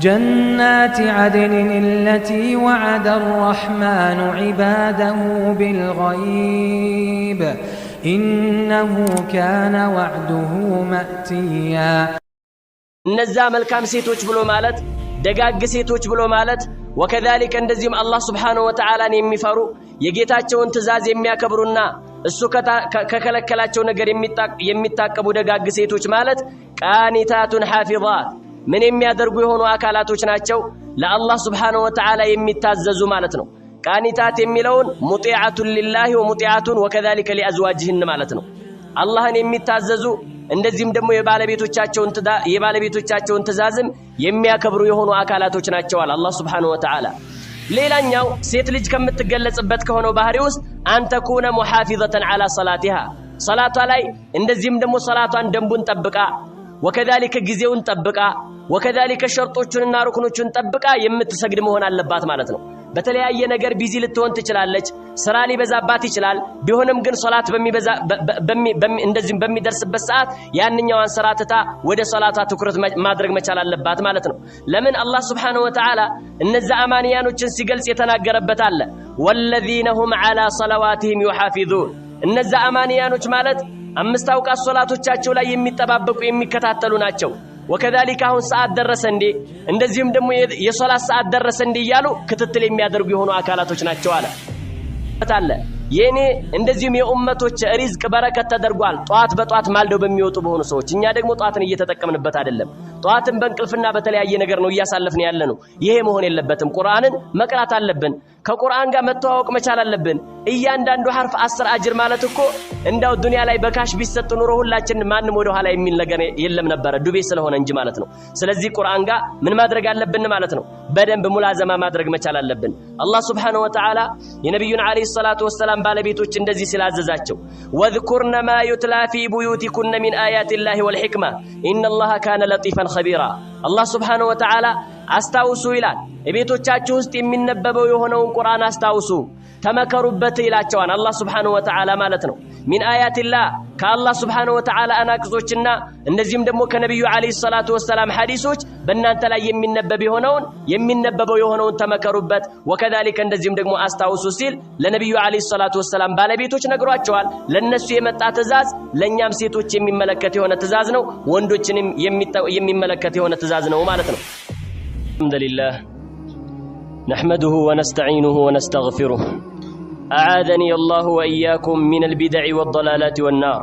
جنات عدن التي وعد الرحمن عباده بالغيب إنه كان وعده مأتيا نزا ملكام سيتوች ብሎ ማለት ደጋግ ሴቶች ብሎ ማለት وكذلك እንደዚህም አላህ Subhanahu Wa Ta'ala የሚፈሩ የጌታቸውን ትእዛዝ የሚያከብሩና እሱ ከከለከላቸው ነገር የሚታቀቡ ደጋግ ሴቶች ማለት ቃኒታቱን ሐፊዛት ምን የሚያደርጉ የሆኑ አካላቶች ናቸው ለአላህ Subhanahu Wa Ta'ala የሚታዘዙ ማለት ነው ቃኒታት የሚለውን ሙጢዓቱን ሊላሂ ወሙጢዓቱን وكذلك لازواجهن ማለት ነው አላህን የሚታዘዙ እንደዚህም ደግሞ የባለቤቶቻቸውን ትእዛዝም የሚያከብሩ የሆኑ አካላቶች ናቸው አላህ Subhanahu Wa Ta'ala ሌላኛው ሴት ልጅ ከምትገለጽበት ከሆነው ባህሪ ውስጥ አንተኩነ ሙሐፊዘተን على صلاتها ሶላቷ ላይ እንደዚህም ደግሞ ሶላቷን ደንቡን ጠብቃ وكذلك ጊዜውን ጠብቃ وكذلك ሸርጦቹንና ሩክኖቹን ጠብቃ የምትሰግድ መሆን አለባት ማለት ነው በተለያየ ነገር ቢዚ ልትሆን ትችላለች ስራ ሊበዛባት ይችላል ቢሆንም ግን ሶላት እንደዚህም በሚደርስበት ሰዓት ያንኛዋን ሰራተታ ወደ ሶላቷ ትኩረት ማድረግ መቻል አለባት ማለት ነው ለምን አላህ Subhanahu Wa Ta'ala እነዛ አማንያኖችን ሲገልጽ የተናገረበት አለ والذين هم على صلواتهم يحافظون እነዛ አማንያኖች ማለት አምስት አውቃት ሶላቶቻቸው ላይ የሚጠባበቁ የሚከታተሉ ናቸው وكذلك አሁን ሰዓት ደረሰ እንዴ እንደዚህም ደግሞ የሶላት ሰዓት ደረሰ እንዴ ይያሉ ክትትል የሚያደርጉ የሆኑ አካላቶች ናቸው አለ የኔ እንደዚህም የኡመቶች ሪዝቅ በረከት ተደርጓል ጧት በጧት ማልደው በሚወጡ በሆኑ ሰዎች እኛ ደግሞ ጧትን እየተጠቀምንበት አይደለም ጧትን በእንቅልፍና በተለያየ ነገር ነው እያሳለፍን ያለነው ይሄ መሆን የለበትም ቁርአንን መቅራት አለብን ከቁርአን ጋር መተዋወቅ መቻል አለብን እያንዳንዱ ሐርፍ 10 አጅር ማለት እኮ እንዳው ዱንያ ላይ በካሽ ቢሰጥ ኑሮ ሁላችን ማንንም ወደ ኋላ የሚል ነገር የለም ነበር ዱቤ ስለሆነ እንጂ ማለት ነው ስለዚህ ቁርአን ጋር ምን ማድረግ አለብን ማለት ነው በደንብ ሙላዘማ ማድረግ መቻል አለብን አላህ Subhanahu Wa Ta'ala የነብዩን አለይሂ ሰላቱ ወሰለም ባለቤቶች እንደዚህ ስላዘዛቸው ወذكرن ما يتلى في بيوتكن من آيات الله والحكمة إن الله كان لطيفا خبيرا الله Subhanahu Wa Ta'ala አስታውሱ ይላል እቤቶቻችሁ ውስጥ የሚነበበው የሆነውን ቁርአን አስታውሱ ተመከሩበት ይላቸዋል አላህ Subhanahu Wa Ta'ala ማለት ነው من آيات الله ከአላህ Subhanahu Wa Ta'ala አናቅጾችና እንደዚህም ደግሞ ከነብዩ አለይሂ ሰላቱ ወሰለም ሐዲሶች በእናንተ ላይ የሚነበበው የሆነውን ተመከሩበት وكذلك እንደዚህም ደግሞ አስታውሱ ሲል ለነብዩ አለይሂ ሰላቱ ወሰለም ባለቤቶች ነግሯቸዋል ለነሱ የመጣ ትእዛዝ ለኛም ሴቶች የሚመለከት የሆነ ትእዛዝ ነው ወንዶችንም የሚመለከት የሆነ ትእዛዝ ነው ማለት ነው الحمد لله نحمده ونستعينه ونستغفره أعاذني الله وإياكم من البدع والضلالات والنار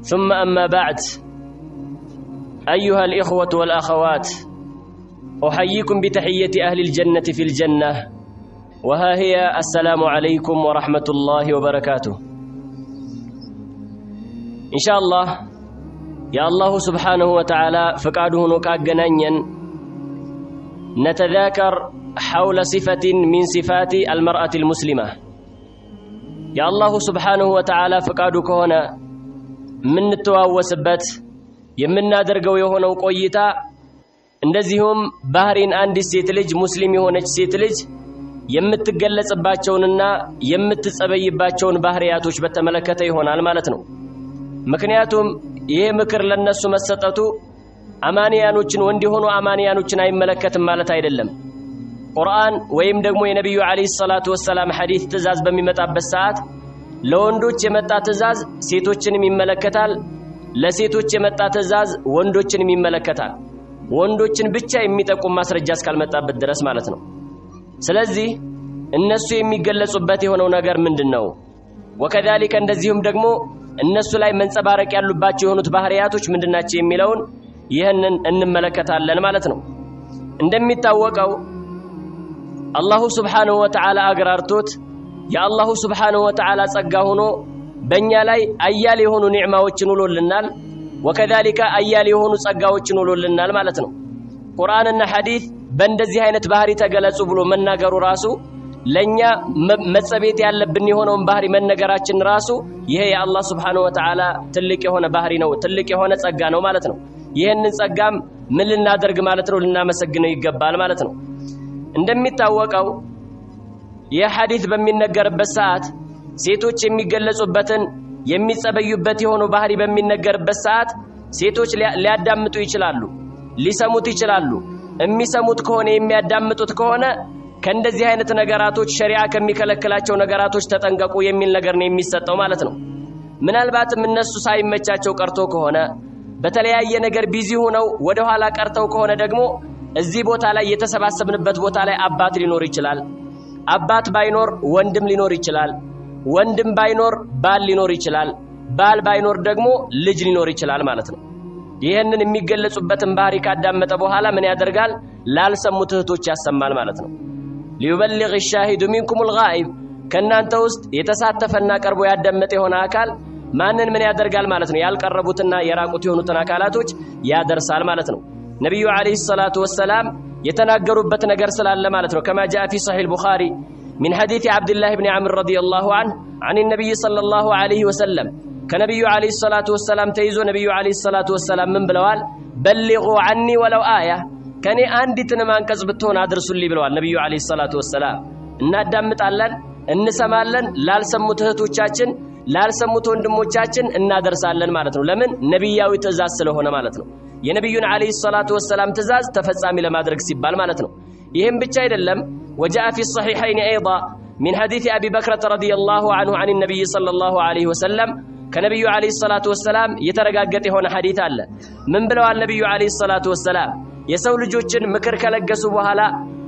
ثم أما بعد أيها الإخوة والأخوات أحييكم بتحية أهل الجنة في الجنة وها هي السلام عليكم ورحمة الله وبركاته إن شاء الله يا الله سبحانه وتعالى فقاده نكاغنانيا نتذاكر حول صفة من صفات المرأة المسلمة يا الله سبحانه وتعالى فقادك هنا من التواوسبت يمنا درقو يهونو قويتا እንደዚሁም ባህሪን አንድ ሴት ልጅ ሙስሊም የሆነች ሴት ልጅ የምትገለጽባቸውንና የምትጸበይባቸውን ባህሪያቶች በተመለከተ ይሆናል ማለት ነው ምክንያቱም ይሄ ምክር ለነሱ መሰጠቱ አማንያኖችን ወንድ የሆኑ አማንያኖችን አይመለከትም ማለት አይደለም ቁርአን ወይም ደግሞ የነብዩ አለይሂ ሰላቱ ወሰለም ሐዲስ ትእዛዝ በሚመጣበት ሰዓት ለወንዶች የመጣ ትእዛዝ ሴቶችንም ይመለከታል ለሴቶች የመጣ ትእዛዝ ወንዶችንም ይመለከታል ወንዶችን ብቻ የሚጠቁም ማስረጃ እስካልመጣበት ድረስ ማለት ነው ስለዚህ እነሱ የሚገለጹበት የሆነው ነገር ምንድነው وكذلك እንደዚሁም ደግሞ እነሱ ላይ መንጸባረቅ ያሉባቸው የሆኑት ባህሪያቶች ምንድናቸው የሚለውን ይሄንን እንመለከታለን ማለት ነው እንደሚታወቀው አላሁ Subhanahu Wa Ta'ala አግራርቶት ያአላሁ Subhanahu Wa Ta'ala ጸጋ ሆኖ በእኛ ላይ አያሌ የሆኑ ኒዕማዎችን ውሎልናል وكذلك አያሌ የሆኑ ጸጋዎችን ውሎልናል ማለት ነው ቁርአንና ሐዲስ በእንደዚህ አይነት ባህሪ ተገለጹ ብሎ መናገሩ ራሱ ለኛ መጸቤት ያለብን የሆነውን ባህሪ መነገራችን ራሱ ይሄ የአላህ Subhanahu Wa Ta'ala ትልቅ የሆነ ባህሪ ነው ትልቅ የሆነ ጸጋ ነው ማለት ነው ይሄንን ጸጋም ምን ልናደርግ ማለት ነው ልናመሰግነው ይገባል ማለት ነው እንደሚታወቀው የሐዲስ በሚነገርበት ሰዓት ሴቶች የሚገለጹበትን የሚጸበዩበት የሆኑ ባህሪ በሚነገርበት ሰዓት ሴቶች ሊያዳምጡ ይችላሉ ሊሰሙት ይችላሉ የሚሰሙት ከሆነ የሚያዳምጡት ከሆነ ከእንደዚህ አይነት ነገራቶች ሸሪዓ ከሚከለክላቸው ነገራቶች ተጠንቀቁ የሚል ነገር ነው የሚሰጠው ማለት ነው። ምናልባትም እነሱ ሳይመቻቸው ቀርቶ ከሆነ በተለያየ ነገር ቢዚ ሆነው ወደ ኋላ ቀርተው ከሆነ ደግሞ እዚህ ቦታ ላይ የተሰባሰብንበት ቦታ ላይ አባት ሊኖር ይችላል። አባት ባይኖር ወንድም ሊኖር ይችላል። ወንድም ባይኖር ባል ሊኖር ይችላል። ባል ባይኖር ደግሞ ልጅ ሊኖር ይችላል ማለት ነው። ይሄንን የሚገለጹበትን ባህሪ ካዳመጠ በኋላ ምን ያደርጋል? ላልሰሙት እህቶች ያሰማል ማለት ነው። ሊዩበልግ الشاهد منكم الغائب ከናንተ ውስጥ የተሳተፈና ቀርቦ ያዳመጠ የሆነ አካል ማንን ምን ያደርጋል ማለት ነው? ያልቀረቡትና የራቁት የሆኑትን አካላቶች ያደርሳል ማለት ነው። ነብዩ አለይሂ ሰላቱ ወሰላም የተናገሩበት ነገር ስላለ ማለት ነው። كما جاء في صحيح البخاري من حديث عبد الله بن عمرو رضي الله عنه عن النبي صلى الله عليه وسلم كنبي عليه الصلاة والسلام تيزو نبي عليه الصلاة والسلام من بلوال بلغوا عني ولو آية كاني عندي تنمان كذبتون أدرسوا لي بلوال نبي عليه الصلاة والسلام እናዳምጥ አለን እንሰማለን ላልሰሙት እህቶቻችን ላልሰሙት ወንድሞቻችን እናደርሳለን ማለት ነው። ለምን ነብያዊ ትእዛዝ ስለሆነ ማለት ነው። የነብዩን አለይሂ ሰላቱ ወሰላም ትእዛዝ ተፈጻሚ ለማድረግ ሲባል ማለት ነው። ይሄም ብቻ አይደለም وجاء في الصحيحين أيضا من حديث أبي بكر رضي الله عنه عن النبي صلى الله عليه وسلم كنبي عليه الصلاة والسلام يترقاقت هنا حديث الله من بلوى النبي عليه الصلاة والسلام يسول جوجن مكر كلقسوا بهلا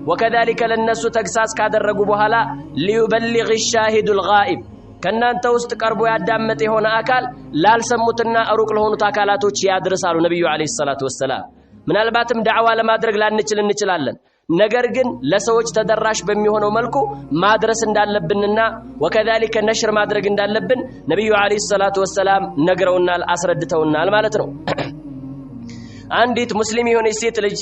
وكذلك للناس تقساس كادرقوا بهلا ليبلغ الشاهد الغائب كنا انت استقربوا يادامت هنا أكال لا لسمتنا أروق لهون تاكالاتوش يادرسالو نبي عليه الصلاة والسلام من الباتم دعوة لما درق لا نچلن ነገር ግን ለሰዎች ተደራሽ በሚሆነው መልኩ ማድረስ እንዳለብንና ወከذلك ነሽር ማድረግ እንዳለብን ነብዩ አለይሂ ሰላቱ ወሰላም ነግረውናል አስረድተውናል ማለት ነው። አንዲት ሙስሊም የሆነች ሴት ልጅ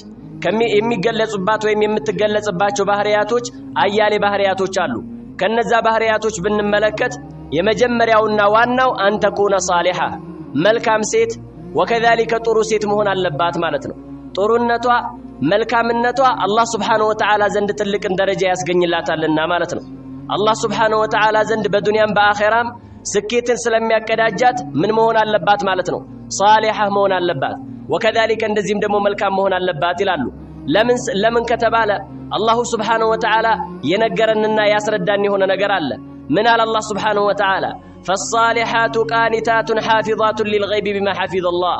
የሚገለጹባት ወይም የምትገለጽባቸው ባህሪያቶች አያሌ ባህሪያቶች አሉ። ከነዛ ባህሪያቶች ብንመለከት የመጀመሪያውና ዋናው አንተኩነ ሷሊሃ መልካም ሴት ወከذلك ጥሩ ሴት መሆን አለባት ማለት ነው። ጥሩነቷ መልካምነቷ አላህ Subhanahu Wa Ta'ala ዘንድ ትልቅን ደረጃ ያስገኝላታልና ማለት ነው። አላህ Subhanahu Wa Ta'ala ዘንድ በዱንያም በአኺራም ስኬትን ስለሚያቀዳጃት ምን መሆን አለባት ማለት ነው? ሷሊሃ መሆን አለባት። ወከذلك እንደዚህም ደግሞ መልካም መሆን አለባት ይላሉ። ለምን ከተባለ አላህ Subhanahu Wa Ta'ala የነገረንና ያስረዳን የሆነ ነገር አለ። ምን አለ አላህ Subhanahu Wa Ta'ala فالصالحات قانتات حافظات للغيب بما حفظ الله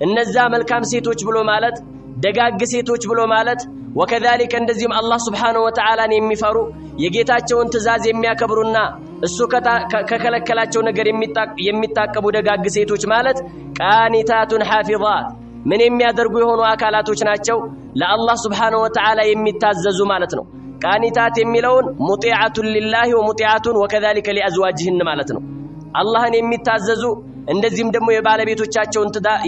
እነዛ መልካም ሴቶች ብሎ ማለት ደጋግ ሴቶች ብሎ ማለት ወከذلك እንደዚህም አላህ Subhanahu Wa Ta'ala የሚፈሩ የጌታቸውን ትእዛዝ የሚያከብሩና እሱ ከከለከላቸው ነገር የሚታቀቡ ደጋግ ሴቶች ማለት ቃኒታቱን ሐፊዛት ምን የሚያደርጉ የሆኑ አካላቶች ናቸው ለአላህ Subhanahu Wa Ta'ala የሚታዘዙ ማለት ነው። ቃኒታት የሚለውን ሙጢዓቱን ሊላሂ ወሙጢዓቱን ወከذلك لأزواجهن ማለት ነው። አላህን የሚታዘዙ እንደዚህም ደግሞ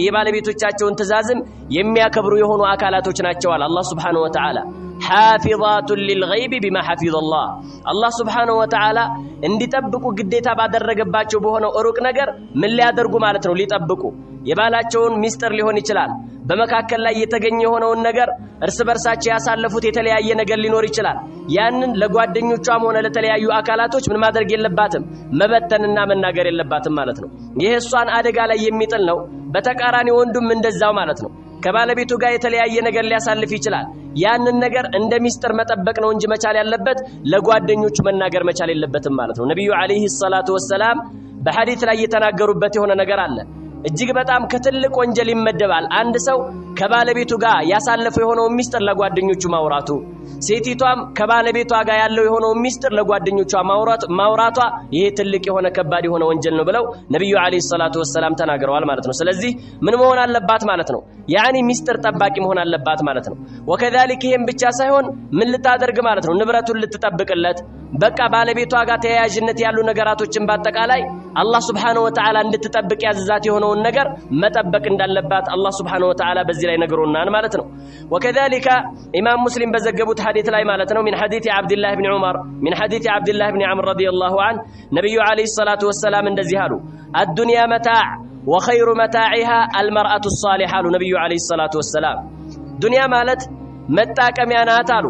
የባለቤቶቻቸውን ትእዛዝም የሚያከብሩ የሆኑ አካላቶች ናቸው አለ አላህ Subhanahu Wa Ta'ala حافظات للغيب بما حفظ الله አላህ Subhanahu Wa Ta'ala እንዲጠብቁ ግዴታ ባደረገባቸው በሆነው ሩቅ ነገር ምን ሊያደርጉ ማለት ነው ሊጠብቁ የባላቸውን ሚስጥር ሊሆን ይችላል በመካከል ላይ የተገኘ የሆነውን ነገር እርስ በርሳቸው ያሳለፉት የተለያየ ነገር ሊኖር ይችላል ያንን ለጓደኞቿም ሆነ ለተለያዩ አካላቶች ምን ማድረግ የለባትም መበተንና መናገር የለባትም ማለት ነው። ይሄ እሷን አደጋ ላይ የሚጥል ነው። በተቃራኒ ወንዱም እንደዛው ማለት ነው። ከባለቤቱ ጋር የተለያየ ነገር ሊያሳልፍ ይችላል ያንን ነገር እንደ ሚስጥር መጠበቅ ነው እንጂ መቻል ያለበት ለጓደኞቹ መናገር መቻል የለበትም ማለት ነው። ነብዩ አለይሂ ሰላቱ ወሰላም በሐዲስ ላይ የተናገሩበት የሆነ ነገር አለ። እጅግ በጣም ከትልቅ ወንጀል ይመደባል አንድ ሰው ከባለቤቱ ጋር ያሳለፈው የሆነው ሚስጥር ለጓደኞቹ ማውራቱ ሴቲቷም ከባለቤቷ ጋር ያለው የሆነው ሚስጥር ለጓደኞቿ ማውራቷ ይሄ ትልቅ የሆነ ከባድ የሆነ ወንጀል ነው ብለው ነብዩ አለይሂ ሰላቱ ወሰላም ተናግረዋል ማለት ነው። ስለዚህ ምን መሆን አለባት ማለት ነው? ያኒ ሚስጥር ጠባቂ መሆን አለባት ማለት ነው። ወከذلك ይሄም ብቻ ሳይሆን ምን ልታደርግ ማለት ነው? ንብረቱን ልትጠብቅለት በቃ ባለቤቷ ጋር ተያያዥነት ያሉ ነገራቶችን በአጠቃላይ አላህ Subhanahu Wa Ta'ala እንድትጠብቅ ያዘዛት የሆነውን ነገር መጠበቅ እንዳለባት አላህ Subhanahu Wa Ta'ala በዚህ ላይ ነግሮናል ማለት ነው። وكذلك ኢማም ሙስሊም በዘገቡት ሐዲስ ላይ ማለት ነው من حديث عبد الله بن عمر من حديث عبد الله بن عمرو رضي الله عنه ነብዩ عليه الصلاة والسلام እንደዚህ አሉ الدنيا متاع وخير متاعها المرأة الصالحة ነብዩ عليه الصلاة والسلام ዱንያ ማለት መጣቀሚያ ናት አሉ።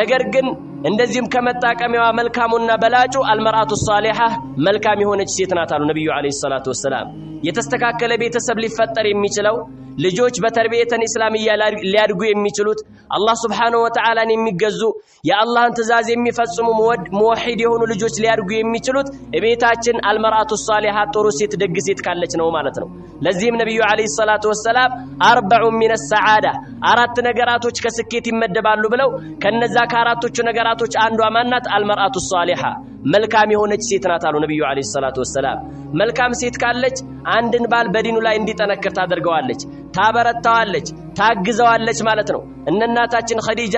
ነገር ግን እንደዚህም ከመጣቀሚያዋ መልካሙና በላጩ አልመርአቱ ሷሊሃ መልካም የሆነች ሴት ናት አሉ ነብዩ አለይሂ ሰላቱ ወሰላም። የተስተካከለ ቤተሰብ ሊፈጠር የሚችለው ልጆች በተርቢየተን እስላሚያ ሊያድጉ የሚችሉት አላህ Subhanahu Wa Ta'ala የሚገዙ የአላህን ትእዛዝ የሚፈጽሙ ሙወሂድ የሆኑ ልጆች ሊያድጉ የሚችሉት እቤታችን አልመርአቱ ሷሊሃ ጥሩ ሴት ደግ ሴት ካለች ነው ማለት ነው። ለዚህም ነብዩ አለይሂ ሰላቱ ወሰለም 40 ሚን السعاده አራት ነገራቶች ከስኬት ይመደባሉ ብለው ከነዛ ከአራቶቹ ነገራቶች አንዷ ማናት? አልመርአቱ ሷሊሃ መልካም የሆነች ሴት ናት አሉ ነብዩ አለይሂ ሰላቱ ወሰለም። መልካም ሴት ካለች አንድን ባል በዲኑ ላይ እንዲጠነክር ታደርገዋለች፣ ታበረታዋለች፣ ታግዘዋለች ማለት ነው። እናታችን ኸዲጃ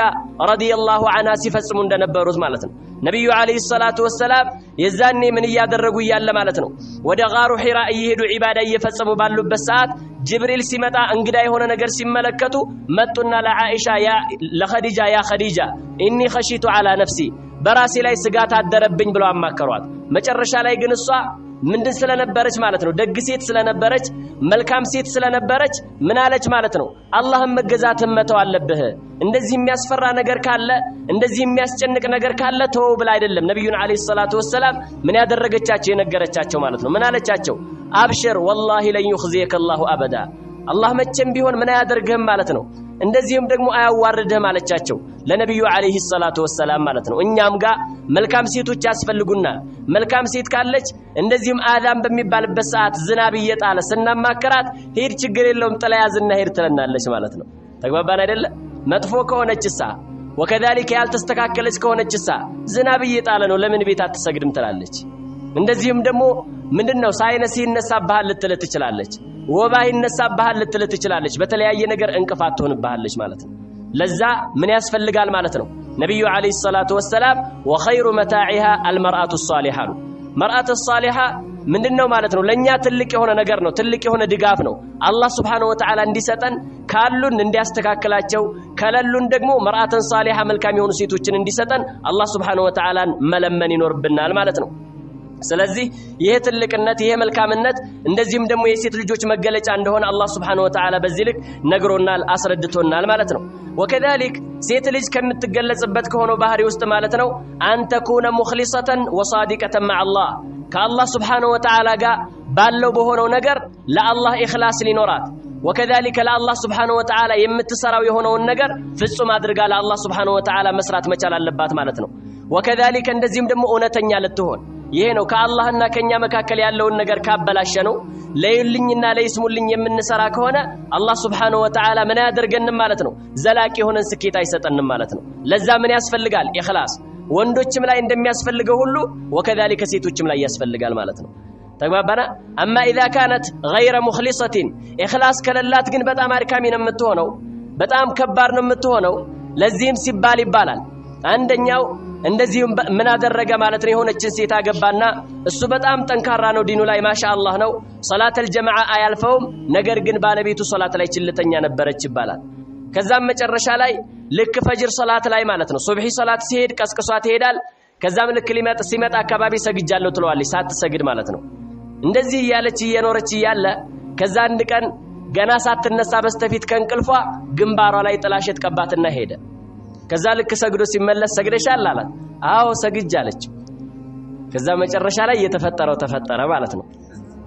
ረዲየላሁ ዐንሃ ሲፈጽሙ እንደነበሩት ማለት ነው። ነብዩ አለይሂ ሰላቱ ወሰለም የዛኔ ምን ያደረጉ ያለ ማለት ነው ወደ ጋሩ ሒራ እየሄዱ ዒባዳ እየፈጸሙ ባሉበት ሰዓት ጅብሪል ሲመጣ እንግዳ የሆነ ነገር ሲመለከቱ መጡና ለዓኢሻ ለኸዲጃ ያ ኸዲጃ ኢኒ ኸሺቱ ዐላ ነፍሲ በራሴ ላይ ስጋት አደረብኝ ብለው አማከሯት። መጨረሻ ላይ ግን እሷ ምንድን ስለነበረች ማለት ነው ደግ ሴት ስለነበረች መልካም ሴት ስለነበረች ምን አለች ማለት ነው አላህን መገዛትን መተው አለብህ። እንደዚህ የሚያስፈራ ነገር ካለ እንደዚህ የሚያስጨንቅ ነገር ካለ ተው ብላ አይደለም ነብዩን አለይሂ ሰላቱ ወሰለም ምን ያደረገቻቸው የነገረቻቸው ማለት ነው። ምን አለቻቸው? አብሽር ወላሂ ለን ይخزيك الله ابدا አላህ መቼም ቢሆን ምን ያደርግህም ማለት ነው እንደዚህም ደግሞ አያዋርድህም አለቻቸው ለነብዩ አለይሂ ሰላቱ ወሰለም ማለት ነው። እኛም ጋር መልካም ሴቶች ያስፈልጉናል። መልካም ሴት ካለች እንደዚህም አዳም በሚባልበት ሰዓት ዝናብ እየጣለ ስናማከራት ሄድ ችግር የለውም ጥላ ያዝና ሄድ ትለናለች ማለት ነው። ተግባባን አይደለ? መጥፎ ከሆነችሳ ወከዛሊከ ያልተስተካከለች ከሆነችሳ ዝናብ እየጣለ ነው ለምን ቤት አትሰግድም ትላለች። እንደዚህም ደግሞ ምንድነው ሳይነስ ይነሳብሃል ልትል ትችላለች፣ ወባ ይነሳብሃል ልትል ትችላለች። በተለያየ ነገር እንቅፋት ትሆንብሃለች ማለት ነው። ለዛ ምን ያስፈልጋል ማለት ነው ነብዩ አለይሂ ሰላቱ ወሰለም ወኸይሩ መታዒሃ አልመርአቱ ሷሊሃ መርአቱ ሷሊሃ ምንድነው ማለት ነው ለኛ ትልቅ የሆነ ነገር ነው፣ ትልቅ የሆነ ድጋፍ ነው። አላህ Subhanahu Wa Ta'ala እንዲሰጠን ካሉን እንዲያስተካክላቸው ከለሉን ደግሞ መርአተን ሷሊሃ መልካም የሆኑ ሴቶችን እንዲሰጠን አላህ Subhanahu Wa Ta'ala መለመን ይኖርብናል ማለት ነው። ስለዚህ ይሄ ትልቅነት ይሄ መልካምነት እንደዚህም ደግሞ የሴት ልጆች መገለጫ እንደሆነ አላህ Subhanahu Wa Ta'ala በዚህ ልክ ነግሮናል አስረድቶናል ማለት ነው። ወከዛሊክ ሴት ልጅ ከምትገለጽበት ከሆነ ባህሪ ውስጥ ማለት ነው አንተ ኩነ ሙኽሊሰተን ወሳዲቀተን مع الله ከአላህ Subhanahu Wa Ta'ala ጋር ባለው በሆነው ነገር ለአላህ ኢኽላስ ሊኖራት ወከዛሊክ ለአላህ Subhanahu Wa Ta'ala የምትሰራው የሆነውን ነገር ፍጹም አድርጋ ለአላህ Subhanahu Wa Ta'ala መስራት መቻል አለባት ማለት ነው። ወከዛሊክ እንደዚህም ደግሞ እውነተኛ ልትሆን ይሄ ነው ከአላህና ከኛ መካከል ያለውን ነገር ካበላሸ ነው ለይልኝና ለይስሙልኝ የምንሰራ ከሆነ አላህ Subhanahu Wa Ta'ala ምን ያደርገንም ማለት ነው ዘላቂ የሆነን ስኬት አይሰጠንም ማለት ነው። ለዛ ምን ያስፈልጋል? ኢኽላስ ወንዶችም ላይ እንደሚያስፈልገው ሁሉ ወከዛሊከ ሴቶችም ላይ ያስፈልጋል ማለት ነው። ተግባባና አማ اذا كانت غير مخلصة ኢኽላስ ከለላት ግን በጣም አድካሚ ነው የምትሆነው፣ በጣም ከባድ ነው የምትሆነው። ለዚህም ሲባል ይባላል አንደኛው እንደዚህም ምን አደረገ ማለት ነው የሆነችን ሴት አገባና እሱ በጣም ጠንካራ ነው ዲኑ ላይ ማሻአላህ ነው ሶላተል ጀማዓ አያልፈውም፣ ነገር ግን ባለቤቱ ሶላት ላይ ችልተኛ ነበረች ይባላል። ከዛም መጨረሻ ላይ ልክ ፈጅር ሶላት ላይ ማለት ነው ሱብሂ ሶላት ሲሄድ ቀስቅሷት ይሄዳል። ከዛም ልክ ሲመጣ አካባቢ ሰግጃለሁ ትለዋለች ሳትሰግድ ማለት ነው። እንደዚህ እያለች እየኖረች እያለ ከዛ አንድ ቀን ገና ሳትነሳ በስተፊት ከእንቅልፏ ግንባሯ ላይ ጥላሸት ቀባትና ሄደ። ከዛ ልክ ሰግዶ ሲመለስ ሰግደሻል አላት። አዎ ሰግጃለች። ከዛ መጨረሻ ላይ የተፈጠረው ተፈጠረ ማለት ነው።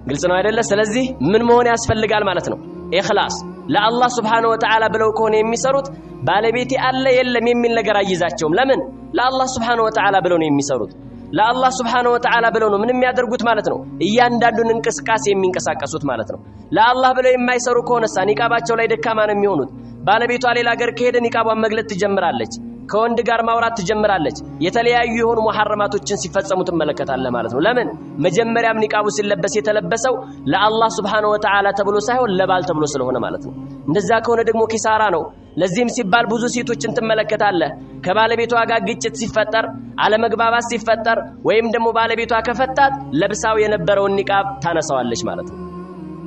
ግልጽ ነው አይደለ? ስለዚህ ምን መሆን ያስፈልጋል ማለት ነው ኢኽላስ ለአላህ Subhanahu Wa Ta'ala ብለው ከሆነ የሚሰሩት ባለቤቴ አለ የለም የሚል ነገር አይዛቸውም። ለምን? ለአላህ Subhanahu Wa Ta'ala ብለው ነው የሚሰሩት። ለአላህ Subhanahu Wa Ta'ala ብለው ነው ምንም ያደርጉት ማለት ነው እያንዳንዱን እንቅስቃሴ የሚንቀሳቀሱት ማለት ነው። ለአላህ ብለው የማይሰሩ ከሆነ ኒቃባቸው ላይ ደካማ ነው የሚሆኑት። ባለቤቷ ሌላ ሀገር ከሄደ ኒቃቧን መግለጥ ትጀምራለች፣ ከወንድ ጋር ማውራት ትጀምራለች፣ የተለያዩ የሆኑ ሙሐረማቶችን ሲፈጸሙ ትመለከታለህ ማለት ነው። ለምን? መጀመሪያም ኒቃቡ ሲለበስ የተለበሰው ለአላህ Subhanahu Wa Ta'ala ተብሎ ሳይሆን ለባል ተብሎ ስለሆነ ማለት ነው። እንደዛ ከሆነ ደግሞ ኪሳራ ነው። ለዚህም ሲባል ብዙ ሴቶችን ትመለከታለህ ከባለቤቷ ጋር ግጭት ሲፈጠር አለመግባባት ሲፈጠር ወይም ደግሞ ባለቤቷ ከፈታት ለብሳው የነበረውን ኒቃብ ታነሳዋለች ማለት ነው።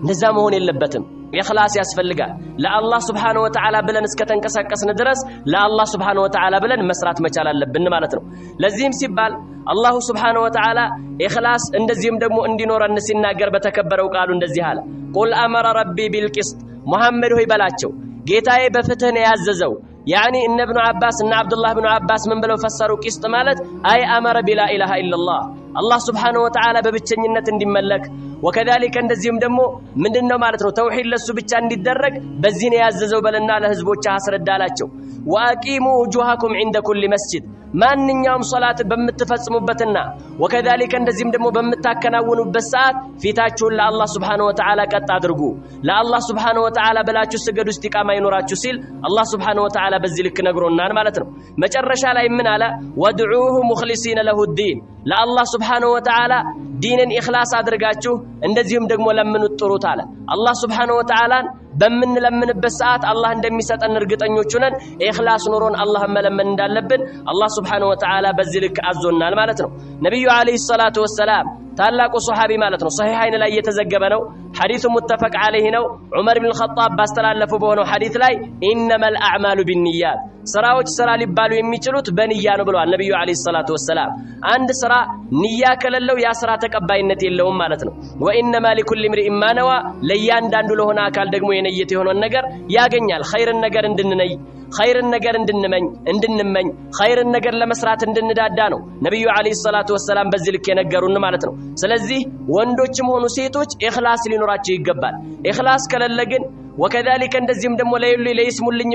እንደዛ መሆን የለበትም። ኢኽላስ ያስፈልጋል። ለአላህ Subhanahu Wa Ta'ala ብለን እስከተንቀሳቀስን ድረስ ለአላህ Subhanahu Wa Ta'ala ብለን መስራት መቻል አለብን ማለት ነው። ለዚህም ሲባል አላህ Subhanahu Wa Ta'ala ኢኽላስ እንደዚህም ደግሞ እንዲኖረን ሲናገር በተከበረው ቃሉ እንደዚህ አለ ቁል አመረ ረቢ ቢልቂስጥ ሙሐመድ ሆይ በላቸው ጌታዬ በፍትህ ነው ያዘዘው። ያኒ ኢብኑ አባስ እና አብዱላህ ኢብኑ አባስ ምን ብለው ፈሰሩ ቂስጥ ማለት አይ አመረ ቢላ ኢላሃ ኢላላህ الله سبحانه وتعالى ببتشنينة እንዲመለክ وكذلك እንደዚህም ደግሞ ምንድነው ማለት ነው ተውሂድ ለሱ ብቻ እንዲደረግ በዚህ ነው ያዘዘው በለና ለህዝቦች አስረዳላቸው واقيموا وجوهكم عند كل مسجد ማንኛውም ሶላት በመተፈጽሙበትና وكذلك እንደዚህም ደግሞ በመታከናውኑበት ሰዓት ፊታችሁን ለአላህ Subhanahu Wa Ta'ala ቀጥ አድርጉ ለአላህ Subhanahu Wa Ta'ala በላችሁ ስገዱ እስቲቃማ ይኖራችሁ ሲል አላህ Subhanahu Wa Ta'ala በዚህ ልክ ነግሮናል ማለት ነው መጨረሻ ላይ ምን አለ ወድዑሁ ሙኽሊሲነ ለሁ الدين ለአላህ Subhanahu Wa Ta'ala ዲንን ኢኽላስ አድርጋችሁ እንደዚህም ደግሞ ለምኑት ጥሩት አለ አላህ Subhanahu Wa Ta'ala በመንለምንበት ሰዓት አላህ እንደሚሰጠን እርግጠኞች ነን ኢኽላስ ኑሮን አላህ መለመን እንዳለብን አላህ Subhanahu Wa Ta'ala በዚህ ልክ አዞናል ማለት ነው ነብዩ አለይሂ ሰላቱ ወሰላም ታላቁ ሱሐቢ ማለት ነው ሶሂሃይን ላይ የተዘገበ ነው ሐዲሱ ሙተፈቅ ዐለይሂ ነው ዑመር ኢብኑ ኸጣብ ባስተላለፉ በሆነው ሐዲስ ላይ ኢንነመል አዕማሉ ቢንኒያት ስራዎች ስራ ሊባሉ የሚችሉት በንያ ነው ብለዋል ነብዩ አለይሂ ሰላቱ ወሰላም አንድ ስራ ንያ ከሌለው ያ ስራ ተቀባይነት የለውም ማለት ነው ወኢንነማ ሊኩሊ ምርኢን ማ ነዋ ለያንዳንዱ ለሆነ አካል ደግሞ የነየተ የሆነን ነገር ያገኛል ኸይርን ነገር እንድንነይ ኸይርን ነገር እንድንመኝ ኸይርን ነገር ለመስራት እንድንዳዳ ነው ነብዩ አለይሂ ሰላቱ ወሰላም በዚህ ልክ የነገሩን ማለት ነው ስለዚህ ወንዶችም ሆኑ ሴቶች ኢኽላስ ሊኖራቸው ይገባል ኢኽላስ ከሌለ ግን وكذلك እንደዚህም ደግሞ ለይስሙልኝ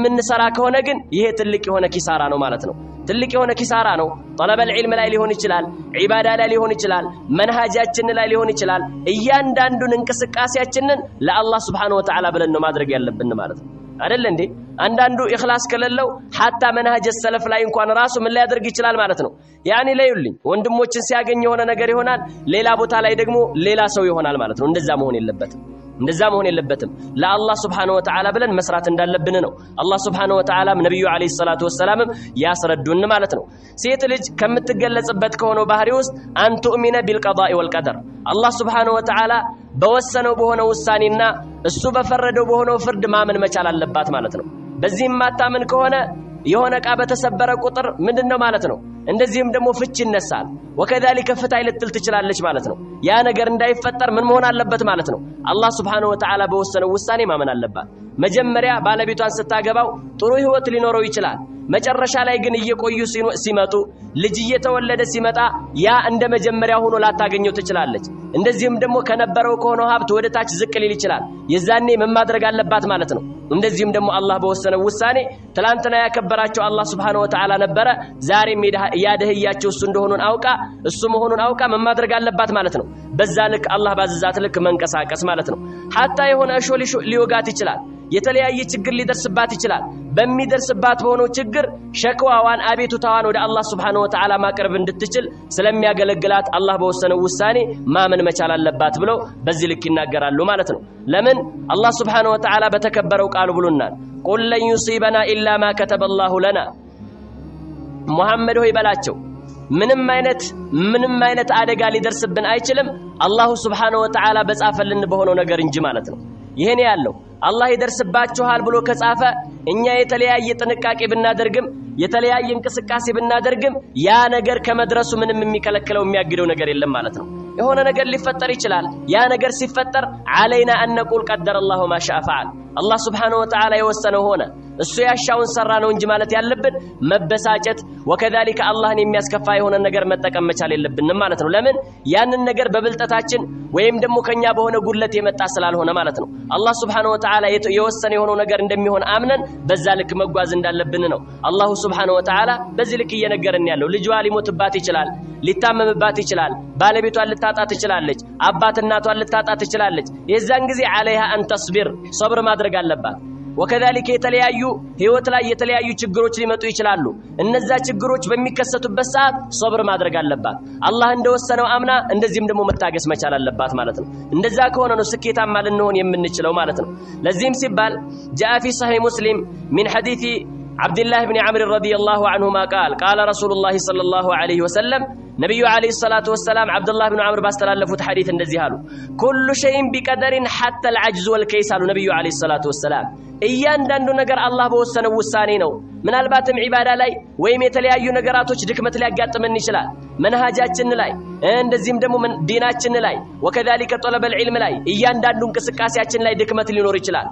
ምን ሰራ ከሆነ ግን ይሄ ትልቅ የሆነ ኪሳራ ነው ማለት ነው ትልቅ የሆነ ኪሳራ ነው طلب العلم ላይ ሊሆን ይችላል ዒባዳ ላይ ሊሆን ይችላል መንሃጃችን ላይ ሊሆን ይችላል እያንዳንዱን እንቅስቃሴያችንን ለአላህ Subhanahu Wa Ta'ala ብለን ነው ማድረግ ያለብን ማለት ነው አይደል እንዴ አንዳንዱ ኢኽላስ ከሌለው حتى መንሃጅ ሰለፍ ላይ እንኳን ራሱ ምን ላይ ያደርግ ይችላል ማለት ነው ያኒ ለይልኝ ወንድሞችን ሲያገኝ የሆነ ነገር ይሆናል ሌላ ቦታ ላይ ደግሞ ሌላ ሰው ይሆናል ማለት ነው እንደዛ መሆን የለበትም ለአላህ Subhanahu Wa Ta'ala ብለን መስራት እንዳለብን ነው አላህ Subhanahu Wa Ta'ala ነብዩ አለይሂ ሰላቱ ወሰላም ያስረዱን ማለት ነው ሴት ልጅ ከምትገለጽበት ከሆነው ባህሪ ውስጥ አንቱ ኡሚነ ቢልቀዳኢ ወልቀደር አላህ Subhanahu Wa Ta'ala በወሰነው በሆነው ውሳኔና እሱ በፈረደው በሆነው ፍርድ ማመን መቻል አለባት ማለት ነው በዚህም ማታመን ከሆነ የሆነ ቃ በተሰበረ ቁጥር ምንድነው ማለት ነው እንደዚህም ደግሞ ፍች ይነሳል وكذلك ፍታይ ልትል ትችላለች ማለት ነው ያ ነገር እንዳይፈጠር ምን መሆን አለበት ማለት ነው አላህ Subhanahu Wa Ta'ala በወሰነው ውሳኔ ማመን አለባት መጀመሪያ ባለቤቷን ስታገባው ጥሩ ህይወት ሊኖረው ይችላል መጨረሻ ላይ ግን እየቆዩ ሲመጡ ልጅ እየተወለደ ሲመጣ ያ እንደ መጀመሪያ ሆኖ ላታገኘው ትችላለች እንደዚህም ደግሞ ከነበረው ከሆነው ሀብት ወደ ታች ዝቅ ሊል ይችላል የዛኔ ምን ማድረግ አለባት ማለት ነው እንደዚህም ደግሞ አላህ በወሰነው ውሳኔ ትላንትና ያከበራቸው አላህ Subhanahu Wa Ta'ala ነበረ ዛሬም ያደህያቸው እሱ እንደሆነን አውቃ እሱ መሆኑን አውቃ ምን ማድረግ አለባት ማለት ነው በዛ ልክ አላህ ባዘዛት ልክ መንቀሳቀስ ማለት ነው hatta የሆነ እሾህ ሊወጋት ይችላል የተለያየ ችግር ሊደርስባት ይችላል በሚደርስባት በሆነው ችግር ሸክዋዋን አቤቱታዋን ወደ አላህ Subhanahu Wa Ta'ala ማቅረብ እንድትችል ስለሚያገለግላት አላህ በወሰነው ውሳኔ ማመን መቻል አለባት ብለው በዚህ ልክ ይናገራሉ ማለት ነው ለምን አላህ Subhanahu Wa Ta'ala በተከበረው ቃሉ ብሎናል ቁል ለን ዩሲበና ኢላ ማ ከተበላሁ ለና ሙሐመድ ሆይ በላቸው ምንም አይነት አደጋ ሊደርስብን አይችልም አላህ Subhanahu Wa Ta'ala በጻፈልን በሆነው ነገር እንጂ ማለት ነው ይሄን ያለው አላህ ይደርስባችኋል ብሎ ከጻፈ እኛ የተለያየ ጥንቃቄ ብናደርግም የተለያየ እንቅስቃሴ ብናደርግም ያ ነገር ከመድረሱ ምንም የሚከለክለው የሚያግደው ነገር የለም ማለት ነው የሆነ ነገር ሊፈጠር ይችላል ያ ነገር ሲፈጠር علينا ان نقول قدر الله ما شاء فعل አላህ Subhanahu Wa Ta'ala የወሰነው ሆነ እሱ ያሻውን ሰራ ነው እንጂ ማለት ያለብን መበሳጨት وكذلك አላህን የሚያስከፋ የሆነ ነገር መጠቀም መቻል የለብንም ማለት ነው ለምን ያንን ነገር በብልጠታችን ወይም ደግሞ ከኛ በሆነ ጉድለት የመጣ ስላልሆነ ማለት ነው አላህ Subhanahu Wa Ta'ala የወሰነ የሆነው ነገር እንደሚሆን አምነን በዛ ልክ መጓዝ እንዳለብን ነው አላህ Subhanahu Wa Ta'ala በዚህ ልክ እየነገረን ያለው ልጅዋ ሊሞትባት ይችላል ሊታመምባት ይችላል ባለቤቷን ልታጣ ትችላለች አባት እናቷን ልታጣ ትችላለች የዛን ጊዜ عليها ان تصبر صبر ማድረግ አለባት وكذلك የተለያዩ ህይወት ላይ የተለያዩ ችግሮች ሊመጡ ይችላሉ እነዛ ችግሮች በሚከሰቱበት ሰዓት صبر ማድረግ አለባት አላህ እንደወሰነው አምና እንደዚህም ደግሞ መታገስ መቻል አለባት ማለት ነው እንደዛ ከሆነ ነው ስኬታማ ልንሆን የምንችለው ማለት ነው ለዚህም ሲባል جاء في صحيح مسلم من حديث عبد الله بن عمرو رضي الله عنهما قال رسول الله صلى الله عليه وسلم نبي عليه الصلاة والسلام عبد الله بن عمرو باستلفوا حديث እንደዚህ አሉ كل شيء بقدر حتى العجز والكيس አሉ ነብዩ عليه الصلاة والسلام እያንዳንዱ ነገር አላህ በወሰነው ውሳኔ ነው ምናልባትም ዒባዳ ላይ ወይም የተለያዩ ነገራቶች ድክመት ሊያጋጥመን ይችላል መንሃጃችን ላይ እንደዚህም ደግሞ ዲናችን ላይ وكذلك طلب العلم ላይ እያንዳንዱ እንቅስቃሴያችን ላይ ድክመት ሊኖር ይችላል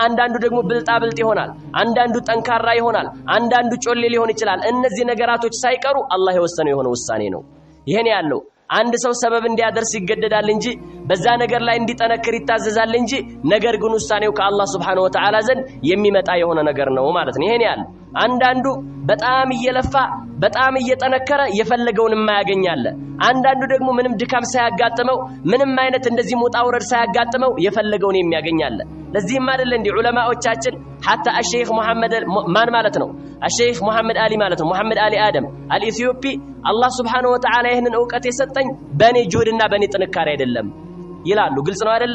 አንዳንዱ ደግሞ ብልጣብልጥ ይሆናል አንዳንዱ ጠንካራ ይሆናል አንዳንዱ ጮሌ ሊሆን ይችላል እነዚህ ነገራቶች ሳይቀሩ አላህ የወሰነው የሆነ ውሳኔ ነው ይሄን ያለው አንድ ሰው ሰበብ እንዲያደርስ ይገደዳል እንጂ በዛ ነገር ላይ እንዲጠነክር ይታዘዛል እንጂ ነገር ግን ውሳኔው ከአላህ Subhanahu Wa Ta'ala ዘንድ የሚመጣ የሆነ ነገር ነው ማለት ነው። ይሄን ያለው አንዳንዱ በጣም እየለፋ በጣም እየጠነከረ የፈለገውን የማያገኛለ አንዳንዱ ደግሞ ምንም ድካም ሳያጋጥመው ምንም አይነት እንደዚህ ሙጣውረድ ሳያጋጥመው የፈለገውን የሚያገኛለ ለዚህም አይደል እንዲ ዑለማዎቻችን حتى الشيخ محمد ማን ማለት ነው الشيخ محمد علي ማለት ነው محمد علي آدم الإثيوبي الله سبحانه وتعالى ይህንን ዕውቀት የሰጠኝ በኔ ጁህድና በኔ ጥንካሬ አይደለም ይላሉ ግልጽ ነው አይደል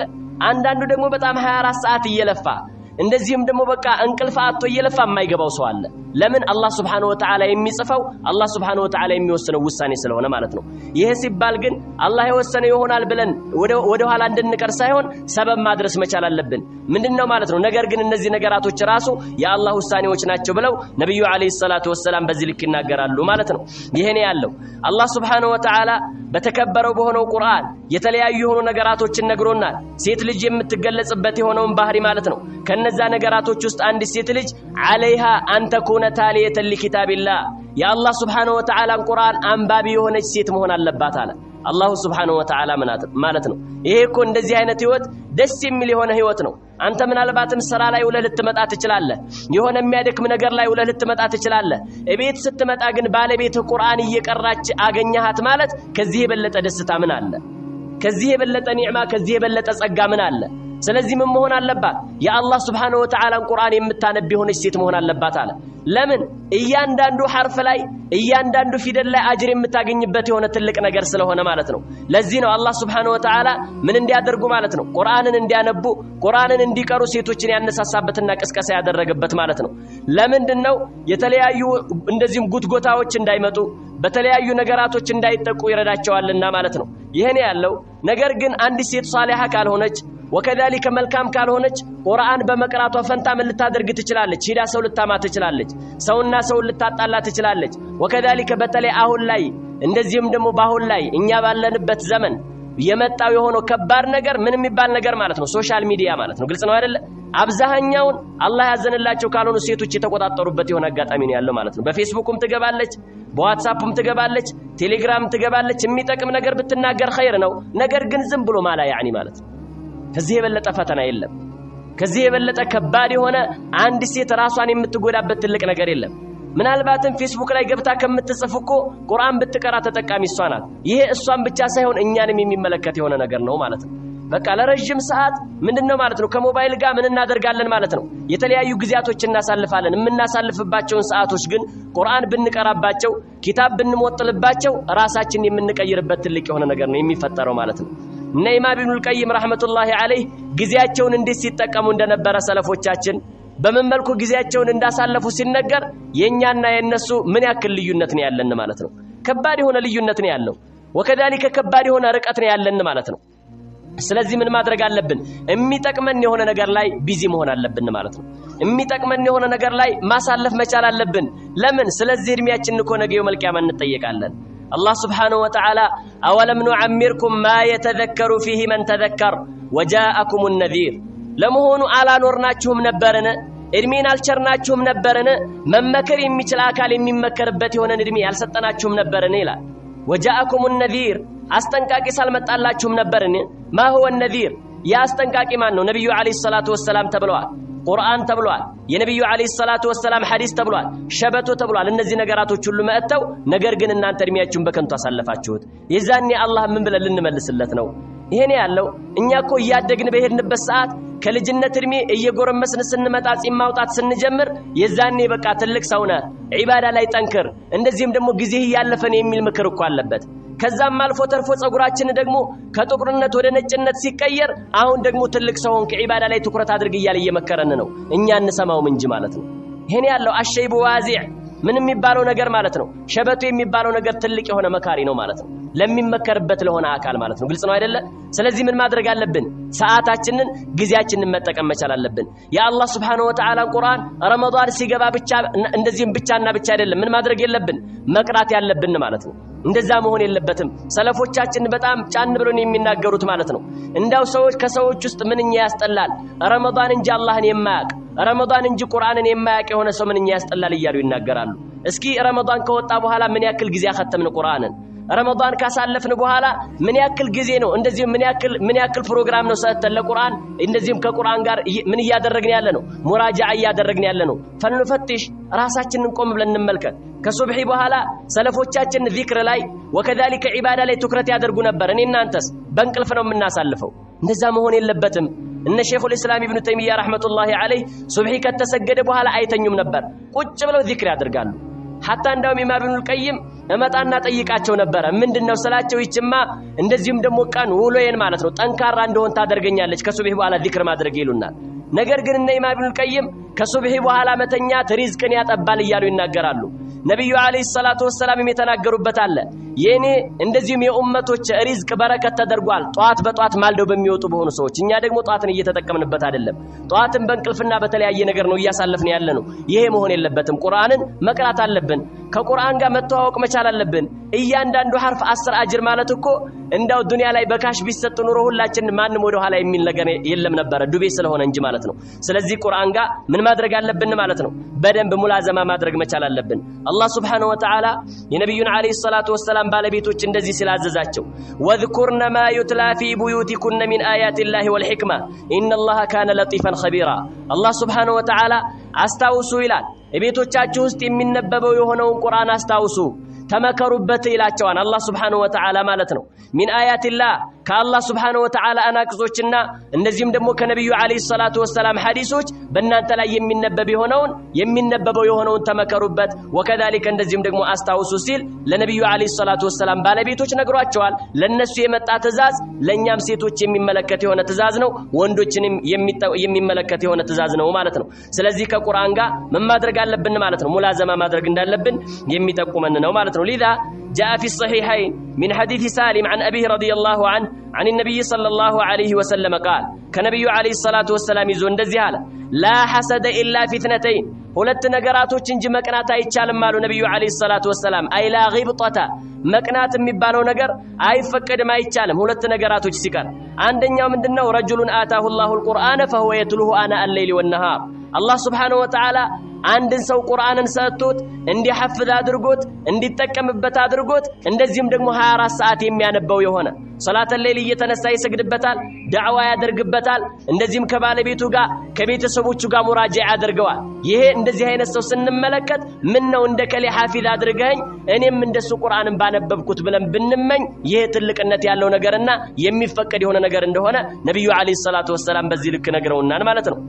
አንዳንዱ ደግሞ በጣም 24 ሰዓት እየለፋ እንደዚህም ደግሞ በቃ እንቅልፍ አጥቶ እየለፋ የማይገባው ሰው አለ ለምን አላህ Subhanahu Wa Ta'ala የሚጽፈው አላህ Subhanahu Wa Ta'ala የሚወስነው ውሳኔ ስለሆነ ማለት ነው ይሄ ሲባል ግን አላህ የወሰነው ይሆናል ብለን ወደ ኋላ እንድንቀር ሳይሆን ሰበብ ማድረስ መቻል አለብን ምንድነው ማለት ነው ነገር ግን እነዚህ ነገራቶች ራሱ የአላህ ውሳኔዎች ናቸው ብለው ነብዩ አለይሂ ሰላቱ ወሰለም በዚህ ልክ ይናገራሉ ማለት ነው ይሄን ያለው አላህ Subhanahu Wa Ta'ala በተከበረው በሆነው ቁርአን የተለያዩ የሆኑ ነገራቶችን ነግሮናል ሴት ልጅ የምትገለጽበት የሆነውን ባህሪ ማለት ነው ከነዛ ነገራቶች ውስጥ አንድ ሴት ልጅ عليها أن تكون تالية لكتاب الله يا الله سبحانه وتعالى القرآن أنبابي የሆነች ሴት መሆን አለባት አለ አላህ Subhanahu Wa Ta'ala ማለት ነው ይሄ እኮ እንደዚህ አይነት ህይወት ደስ የሚል የሆነ ህይወት ነው አንተ ምናልባትም ስራ ላይ ውለህ ልትመጣ ትችላለህ የሆነ የሚያደክም ነገር ላይ ውለህ ልትመጣ ትችላለህ እቤት ስትመጣ ግን ባለቤት ቁርአን እየቀራች አገኘሃት ማለት ከዚህ የበለጠ ደስታ ምን አለ ከዚህ የበለጠ ኒዕማ ከዚህ የበለጠ ጸጋ ምን አለ ስለዚህ ምን መሆን አለባት የአላህ Subhanahu Wa Ta'ala ቁርአን የምታነብ የሆነች ሴት መሆን አለባት አለ ለምን እያንዳንዱ ሐርፍ ላይ እያንዳንዱ ፊደል ላይ አጅር የምታገኝበት የሆነ ትልቅ ነገር ስለሆነ ማለት ነው ለዚህ ነው አላህ Subhanahu Wa Ta'ala ምን እንዲያደርጉ ማለት ነው ቁርአንን እንዲያነቡ ቁርአንን እንዲቀሩ ሴቶችን ያነሳሳበትና ቅስቀሳ ያደረገበት ማለት ነው ለምንድነው የተለያዩ እንደዚህም ጉትጎታዎች እንዳይመጡ በተለያዩ ነገራቶች እንዳይጠቁ ይረዳቸዋልና ማለት ነው ይሄን ያለው ነገር ግን አንድ ሴት ሷሊሃ ካልሆነች وكذلك መልካም ካልሆነች ቁርአን በመቅራቷ ፈንታ ምን ልታደርግ ትችላለች ሂዳ ሰው ልታማ ትችላለች ሰውና ሰው ልታጣላ ትችላለች وكذلك በተለይ አሁን ላይ እንደዚህም ደግሞ ባሁን ላይ እኛ ባለንበት ዘመን የመጣው የሆነው ከባድ ነገር ምን የሚባል ነገር ማለት ነው ሶሻል ሚዲያ ማለት ነው ግልጽ ነው አይደል አብዛኛውን አላህ ያዘንላቸው ካልሆኑ ሴቶች የተቆጣጠሩበት የሆነ አጋጣሚ ነው ያለው ማለት ነው በፌስቡክም ትገባለች በዋትስአፕም ትገባለች ቴሌግራም ትገባለች የሚጠቅም ነገር ብትናገር ኸይር ነው ነገር ግን ዝም ብሎ ማላ ያኒ ማለት ነው ከዚህ የበለጠ ፈተና የለም ከዚህ የበለጠ ከባድ የሆነ አንድ ሴት ራሷን የምትጎዳበት ትልቅ ነገር የለም ምናልባትም ፌስቡክ ላይ ገብታ ከምትጽፍ እኮ ቁርአን ብትቀራ ተጠቃሚ እሷ ናት ይሄ እሷን ብቻ ሳይሆን እኛንም የሚመለከት የሆነ ነገር ነው ማለት ነው በቃ ለረጅም ሰዓት ምንድነው ማለት ነው ከሞባይል ጋር ምን እናደርጋለን ማለት ነው የተለያዩ ጊዜያቶች እናሳልፋለን የምናሳልፍባቸውን ሰዓቶች ግን ቁርአን ብንቀራባቸው ኪታብ ብንሞጥልባቸው ራሳችን የምንቀይርበት ትልቅ የሆነ ነገር ነው የሚፈጠረው ማለት ነው ኢማም ኢብኑል ቀይም ረህመቱላሂ ዐለይሂ ጊዜያቸውን እንዴት ሲጠቀሙ እንደነበረ ሰለፎቻችን በምን መልኩ ጊዜያቸውን እንዳሳለፉ ሲነገር የኛና የነሱ ምን ያክል ልዩነት ነው ያለን ማለት ነው ከባድ የሆነ ልዩነት ነው ያለው ወከዳሊከ ከባድ የሆነ ርቀት ነው ያለን ማለት ነው ስለዚህ ምን ማድረግ አለብን የሚጠቅመን የሆነ ነገር ላይ ቢዚ መሆን አለብን ማለት ነው የሚጠቅመን የሆነ ነገር ላይ ማሳለፍ መቻል አለብን ለምን ስለዚህ እድሜያችን እኮ ነገ የውመል ቂያማ እንጠየቃለን الله سبحانه وتعالى أولم نعمركم ما يتذكر فيه من تذكر وجاءكم النذير لمهون على نورناچهم نبرن ادمين الچرناچهم نبرن ممكر يميچل አካል የሚመከርበት የሆነ እድሜ ያልሰጠናችሁም ነበርነ ይላል وجاءكم النذير አስጠንቃቂ ሳልመጣላችሁም ነበርነ ما هو النذير ያ አስጠንቃቂ ማን ነው ነብዩ አለይሂ ሰላቱ ወሰለም ተብለዋል ቁርአን ተብሏል የነብዩ አለይሂ ሰላቱ ወሰለም ሐዲስ ተብሏል ሸበቶ ተብሏል እነዚህ ነገራቶች ሁሉ መጥተው ነገር ግን እናንተ እድሜያችሁን በከንቱ አሳለፋችሁት የዛኔ አላህ ምን ብለን ልንመልስለት ነው ይሄን ያለው እኛኮ ያደግን በሄድንበት ሰዓት ከልጅነት እድሜ እየጎረመስን ስንመጣ ጺም ማውጣት ስንጀምር የዛኔ በቃ ትልቅ ሰውነ ዒባዳ ላይ ጠንክር እንደዚህም ደግሞ ጊዜ ያለፈን የሚል ምክር እኮ አለበት ከዛም አልፎ ተርፎ ጸጉራችን ደግሞ ከጥቁርነት ወደ ነጭነት ሲቀየር አሁን ደግሞ ትልቅ ሰው ሆንክ ዒባዳ ላይ ትኩረት አድርግ ይያል እየመከረን ነው እኛ እንሰማው እንጂ ማለት ነው ይሄን ያለው አሸይቡ ዋዚዕ ምን የሚባለው ነገር ማለት ነው ሸበቱ የሚባለው ነገር ትልቅ የሆነ መካሪ ነው ማለት ነው ለሚመከርበት ለሆነ አካል ማለት ነው ግልጽ ነው አይደለ ስለዚህ ምን ማድረግ አለብን ሰዓታችንን ጊዜያችንን መጠቀም መቻል አለብን የአላህ Subhanahu Wa Ta'ala ቁርአን ረመዳን ሲገባ ብቻ እንደዚህም ብቻና ብቻ አይደለም ምን ማድረግ የለብን መቅራት ያለብን ማለት ነው እንደዛ መሆን የለበትም ሰለፎቻችን በጣም ጫን ብሎን የሚናገሩት ማለት ነው እንዳው ሰዎች ከሰዎች ውስጥ ምንኛ ያስጠላል ረመዳን እንጂ አላህን የማያቅ ረመዳን እንጂ ቁርአንን የማያቅ የሆነ ሰው ምንኛ ያስጠላል ይያሉ ይናገራሉ እስኪ ረመዳን ከወጣ በኋላ ምን ያክል ጊዜ አከተምን ቁርአንን ረመዳን ካሳለፍን በኋላ ምን ያክል ጊዜ ነው እንደዚህ ምን ያክል ፕሮግራም ነው ሰተን ለቁርአን እንደዚህም ከቁርአን ጋር ምን ያደረግን ያለ ነው ሙራጃዓ ያደረግን ያለ ነው ፈንፈትሽ ራሳችንን ቆም ብለን እንመልከት ከሱብሂ በኋላ ሰለፎቻችን ዚክር ላይ ወከዛሊከ ዒባዳ ላይ ትኩረት ያደርጉ ነበር እኔና አንተስ በእንቅልፍ ነው የምናሳልፈው እንደዛ መሆን የለበትም እነ ሸይኹል ኢስላም ኢብኑ ተይሚያ ረህመቱላሂ ዐለይሂ ሱብሂ ከተሰገደ በኋላ አይተኙም ነበር ቁጭ ብለው ዚክር ያደርጋሉ حتى عندهم إمام ابن القيم እመጣና ጠይቃቸው ነበር ምንድነው ስላቸው ይችማ እንደዚህም ደሞ ቀን ውሎዬን ማለት ነው ጠንካራ እንደሆን ታደርገኛለች ከሱብሂ በኋላ ዚክር ማድረግ ይሉናል ነገር ግን እነ ኢማም ኢብኑ القيم ከሱብሂ በኋላ መተኛት ሪዝቅን ያጠባል ይያሉ ይናገራሉ ነብዩ አለይሂ ሰላቱ ወሰለም የተናገሩበት አለ የኔ እንደዚህም የኡመቶች ሪዝቅ በረከት ተደርጓል ጧት በጧት ማልደው በሚወጡ በሆኑ ሰዎች እኛ ደግሞ ጧትን እየተጠቀምንበት አይደለም ጧትን በእንቅልፍና በተለያየ ነገር ነው እያሳለፍን ያለነው ይሄ መሆን የለበትም ቁርአንን መቅራት አለብን ከቁርአን ጋር መተዋወቅ መቻል አለብን እያንዳንዱ ሐርፍ 10 አጅር ማለት እኮ እንዳው ዱንያ ላይ በካሽ ቢሰጥ ኑሮ ሁላችን ማንንም ወደ ኋላ የሚል ነገር የለም ነበር ዱቤ ስለሆነ እንጂ ማለት ነው ስለዚህ ቁርአን ጋር ምን ማድረግ አለብን ማለት ነው በደንብ ሙላዘማ ማድረግ መቻል አለብን አላህ Subhanahu Wa Ta'ala የነብዩን አለይሂ ሰላቱ ወሰለም ባለቤቶች እንደዚህ ስላዘዛቸው ወذكرن ما يتلى في بيوتكن من آيات الله والحكمة إن الله كان لطيفا خبيرا الله Subhanahu Wa Ta'ala አስታውሱ ይላል ቤቶቻችሁ ውስጥ የሚነበበው የሆነውን ቁርአን አስታውሱ ተመከሩበት ይላቸዋል አላህ Subhanahu Wa Ta'ala ማለት ነው من آيات الله ከአላህ Subhanahu Wa Ta'ala አናቅጾችና እንደዚህም ደግሞ ከነብዩ አለይሂ ሰላቱ ወሰለም ሐዲሶች በእናንተ ላይ የሚነበበው የሆነውን ተመከሩበት ወከዛሊከ እንደዚህም ደግሞ አስታውሱ ሲል ለነብዩ አለይሂ ሰላቱ ወሰለም ባለቤቶች ነግሯቸዋል ለነሱ የመጣ ትእዛዝ ለኛም ሴቶች የሚመለከት የሆነ ትእዛዝ ነው ወንዶችንም የሚመለከት የሆነ ትእዛዝ ነው ማለት ነው ስለዚህ ከቁርአን ጋር ምን ማድረግ አለብን ማለት ነው ሙላዘማ ማድረግ እንዳለብን የሚጠቁመን ነው ማለት ነው لذا جاء في الصحيحين من حديث سالم عن أبيه رضي الله عنه عن النبي صلى الله عليه وسلم قال كنبي عليه الصلاة والسلام يزون دزيالة لا حسد إلا في اثنتين ሁለት ነገራቶች እንጂ መቅናት አይቻልም ማሉ ነብዩ አለይሂ ሰላቱ ወሰለም አይላ ጊብጣታ መቅናት የሚባለው ነገር አይፈቀድም አይቻልም ሁለት ነገራቶች ሲቀር አንደኛው ምንድነው ረጁሉን አታሁ አላሁል ቁርአነ فهو يتلوه آناء الليل والنهار الله سبحانه وتعالى አንድን ሰው ቁርአንን ሰጥቶት እንዲሐፍዝ አድርጎት እንዲጠቀምበት አድርጎት እንደዚህም ደግሞ 24 ሰዓት የሚያነበው የሆነ ሶላተ ሌሊት እየተነሳ ይሰግድበታል ዳዕዋ ያደርግበታል እንደዚህም ከባለቤቱ ጋር ከቤተሰቦቹ ጋር ሙራጃዓ ያደርገዋል ይሄ እንደዚህ አይነት ሰው ስንመለከት ምን ነው እንደከለ ሐፊዝ አድርገኝ እኔም እንደሱ ቁርአንን ባነበብኩት ብለን ብንመኝ ይሄ ትልቅነት ያለው ነገርና የሚፈቀድ የሆነ ነገር እንደሆነ ነብዩ አለይሂ ሰላቱ ወሰለም በዚህ ልክ ነግረውናል ማለት ነው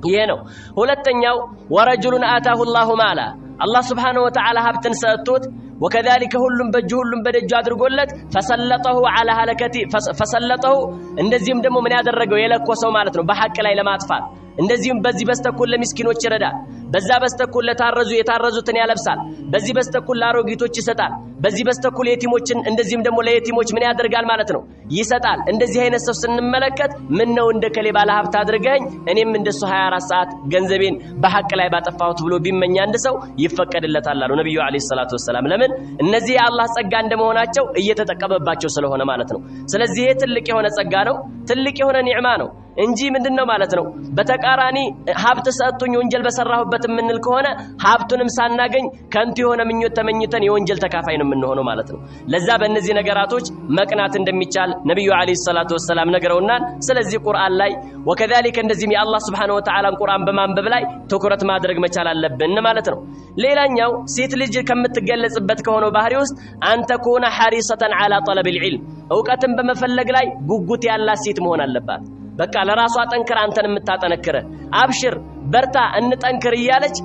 ይሄ ነው ሁለተኛው ወረጁሉን አታሁ አላሁ ማላ الله سبحانه وتعالى هبتن سأتوت وكذلك هلم بجهلم بدج أدرجولت فسلطه على هلكتي فسلطه እንደዚህም ደግሞ ምን ያደረገው የለኮሰው ማለት ነው በሐቅ ላይ ለማጥፋት እንደዚህም በዚህ በስተኩል ለምስኪኖች ይረዳል በዛ በስተኩል ለታረዙ የታረዙትን ያለብሳል በዚህ በስተኩል ለአሮጊቶች ይሰጣል በዚህ በስተኩል የቲሞችን እንደዚህም ደግሞ ለየቲሞች ምን ያደርጋል ማለት ነው ይሰጣል እንደዚህ አይነት ሰው ስንመለከት ምን ነው እንደከሌ ባለ ሀብት አድርገኝ እኔም እንደሱ 24 ሰዓት ገንዘቤን በሐቅ ላይ ባጠፋሁት ብሎ ቢመኛ አንድ ሰው ይፈቀድለታል አሉ ነብዩ አለይሂ ሰላቱ ወሰለም ለምን እነዚህ የአላህ ጸጋ እንደመሆናቸው እየተጠቀመባቸው ስለሆነ ማለት ነው ስለዚህ ይሄ ትልቅ የሆነ ጸጋ ነው ትልቅ የሆነ ኒዕማ ነው እንጂ ምንድነው ማለት ነው በተቃራኒ ሀብት ሰጥቶኝ ወንጀል በሰራሁበት ምንል ከሆነ ሀብቱንም ሳናገኝ ከንቱ የሆነ ምኞት ተመኝተን የወንጀል ተካፋይ ነው የምንሆነው ማለት ነው ለዛ በእነዚህ ነገራቶች መቅናት እንደሚቻል ነብዩ አለይሂ ሰላቱ ወሰለም ነግረውናል ስለዚህ ቁርአን ላይ ወከዛሊከ እንደዚህም የአላህ Subhanahu Wa Ta'ala ቁርአን በማንበብ ላይ ትኩረት ማድረግ መቻል አለብን ማለት ነው ሌላኛው ሴት ልጅ ከምትገለጽበት ከሆነው ባህሪ ውስጥ አንተ ኮና ሐሪሰተን على طلب العلم ዕውቀትን በመፈለግ ላይ ጉጉት ያላት ሴት መሆን አለባት በቃ ለራሷ ጠንክራ አንተን የምታጠነክረ አብሽር በርታ እንጠንክር ይያለች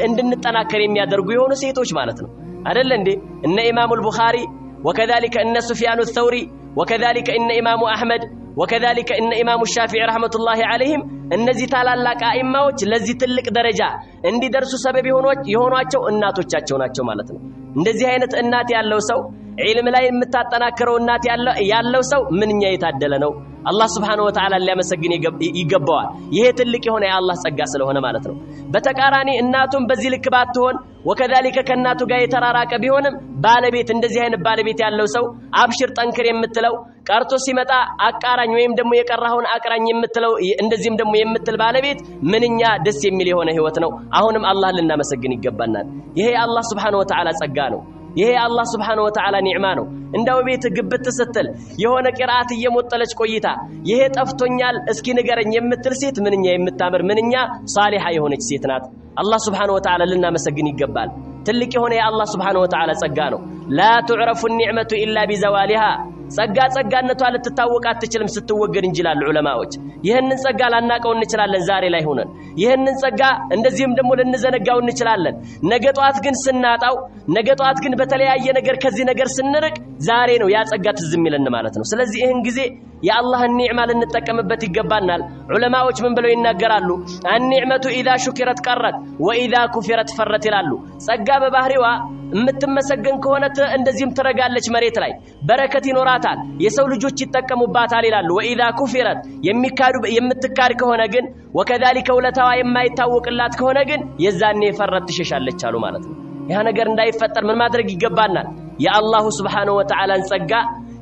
እንድንጠናከር የሚያደርጉ የሆኑ ሴቶች ማለት ነው አይደል እንዴ እነ ኢማሙ البخاري وكذلك ان سفيان الثوري وكذلك ان امام احمد وكذلك ان امام الشافعي رحمه الله عليهم እነዚህ ታላላቅ አኢማዎች ለዚህ ትልቅ ደረጃ እንዲደርሱ ሰበብ የሆኗቸው እናቶቻቸው ናቸው ማለት ነው እንደዚህ አይነት እናት ያለው ሰው ዒልም ላይ የምታጠናክረው እናት ያለው ሰው ምንኛ የታደለ ነው አላህ Subhanahu Wa Ta'ala ሊያመሰግን ይገባዋል ይሄ ትልቅ የሆነ የአላህ ጸጋ ስለሆነ ማለት ነው በተቃራኒ እናቱም በዚህ ልክ ባትሆን ወከዛሊከ ከናቱ ጋር የተራራቀ ቢሆንም ባለቤት እንደዚህ አይነት ባለቤት ያለው ሰው አብሽር ጠንክር የምትለው ቀርቶ ሲመጣ አቃራኝ ወይም ደግሞ የቀራውን አቅራኝ የምትለው እንደዚህም ደግሞ የምትል ባለቤት ምንኛ ደስ የሚል የሆነ ህይወት ነው አሁንም አላህ ልናመሰግን ይገባናል ይሄ አላህ Subhanahu Wa Ta'ala ጸጋ ነው ይሄ አላህ Subhanahu Wa Ta'ala ኒዕማ ነው እንዳው ቤት ግብት ስትል የሆነ ቂራአት እየሞጠለች ቆይታ ይሄ ጠፍቶኛል እስኪ ንገረኝ የምትል ሴት ምንኛ የምታምር ምንኛ ሷሊሃ የሆነች ሴት ናት አላህ Subhanahu Wa Ta'ala ልናመሰግን ይገባል ትልቅ የሆነ የአላህ Subhanahu Wa Ta'ala ጸጋ ነው لا تعرف النعمة إلا بزوالها ጸጋነቷ ልትታወቅ አትችልም ስትወገድ እንጅላል ዑለማዎች ይሄንን ጸጋ ላናቀው እንችላለን ዛሬ ላይ ሆነን ይሄንን ጸጋ እንደዚህም ደግሞ ልንዘነጋው እንችላለን ነገ ጧት ግን ስናጣው ነገ ጧት ግን በተለያየ ነገር ከዚህ ነገር ስንርቅ ዛሬ ነው ያ ጸጋ ትዝም ይለን ማለት ነው ስለዚህ ይሄን ጊዜ የአላህን ኒዕማ ልንጠቀምበት ይገባናል ዑለማዎች ምን ብለው ይናገራሉ النعمة إذا شكرت قرت وإذا كفرت فرت ይላሉ ጸጋ በባህሪዋ እምትመሰገን ከሆነ እንደዚህም ትረጋለች መሬት ላይ በረከት ይኖራታል የሰው ልጆች ይተቀሙባታል ይላሉ وإذا كفرت የምትካድ ከሆነ ግን وكذلك ውለታዋ የማይታወቅላት ከሆነ ግን የዛኔ ፈረት ትሸሻለች አሉ ማለት ነው ያ ነገር እንዳይፈጠር ምን ማድረግ ይገባናል የአላሁ Subhanahu Wa Ta'ala ጸጋ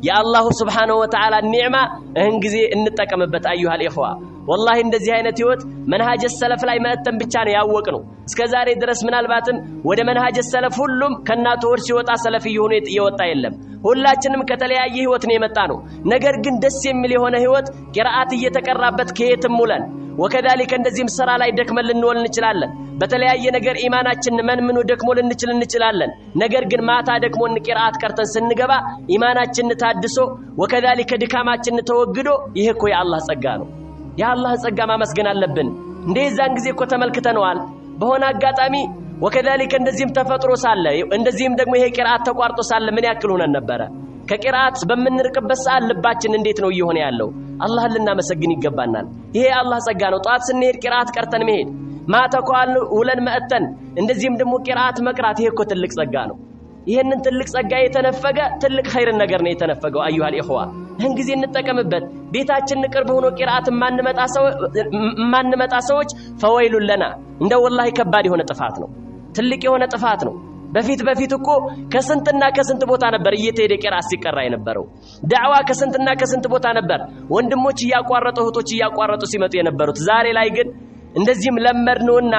የአላሁ Subhanahu Wa Ta'ala ኒዕማ እህን ጊዜ እንጠቀምበት አዩሃ الإخوة والله እንደዚህ አይነት ህይወት መንሃጅ ሰለፍ ላይ መተን ብቻ ነው ያወቅነው እስከዛሬ ድረስ ምናልባትም ወደ መንሃጅ ሰለፍ ሁሉም ከናቱ ወር ሲወጣ ሰለፍ ይሁን ይወጣ የለም ሁላችንም ከተለያየ ህይወት ነው የመጣ ነው ነገር ግን ደስ የሚል የሆነ ህይወት ቂራአት እየተቀራበት ከየትም ሙለን وكذلك እንደዚህም ስራ ላይ ደክመን ልንወል እንችላለን በተለያየ ነገር ኢማናችን መንምኑ ደክሞ እንችላለን ነገር ግን ማታ ደክሞ ቂራአት ቀርተን ስንገባ ኢማናችን ታድሶ وكذلك ድካማችን ተወግዶ ይሄ እኮ የአላህ ጸጋ ነው የአላህ ጸጋ ማመስገን አለብን እንደዛን ጊዜ እኮ ተመልክተናል በሆነ አጋጣሚ وكذلك እንደዚህም ተፈጥሮ ሳለ እንደዚህም ደግሞ ይሄ ቂራአት ተቋርጦ ሳለ ምን ያክል ሆነን ነበር ከቂራአት በመንርቅበት ሰዓት ልባችን እንዴት ነው እየሆነ ያለው አላህን ልናመሰግን ይገባናል ይሄ አላህ ጸጋ ነው ጧት ስንሄድ ቂራአት ቀርተን መሄድ ማታ ቋል ውለን መተን እንደዚህም ደግሞ ቂራአት መቅራት ይሄ እኮ ትልቅ ጸጋ ነው ይሄንን ትልቅ ጸጋ የተነፈገ ትልቅ ኸይር ነገር ነው የተነፈገው አዩሃ الإخوة ይሄን ጊዜ እንጠቀምበት ቤታችን ቅርብ ሆኖ ቂራአት ማንመጣ ሰዎች ፈወይሉ ለና እንደ ወላሂ ከባድ የሆነ ጥፋት ነው ትልቅ የሆነ ጥፋት ነው በፊት እኮ ከስንትና ከስንት ቦታ ነበር እየተሄደ ቂራአት ሲቀራ የነበረው ዳዕዋ ከስንትና ከስንት ቦታ ነበር ወንድሞች ያቋረጡ እህቶች ያቋረጡ ሲመጡ የነበሩት ዛሬ ላይ ግን እንደዚህም ለመድነውና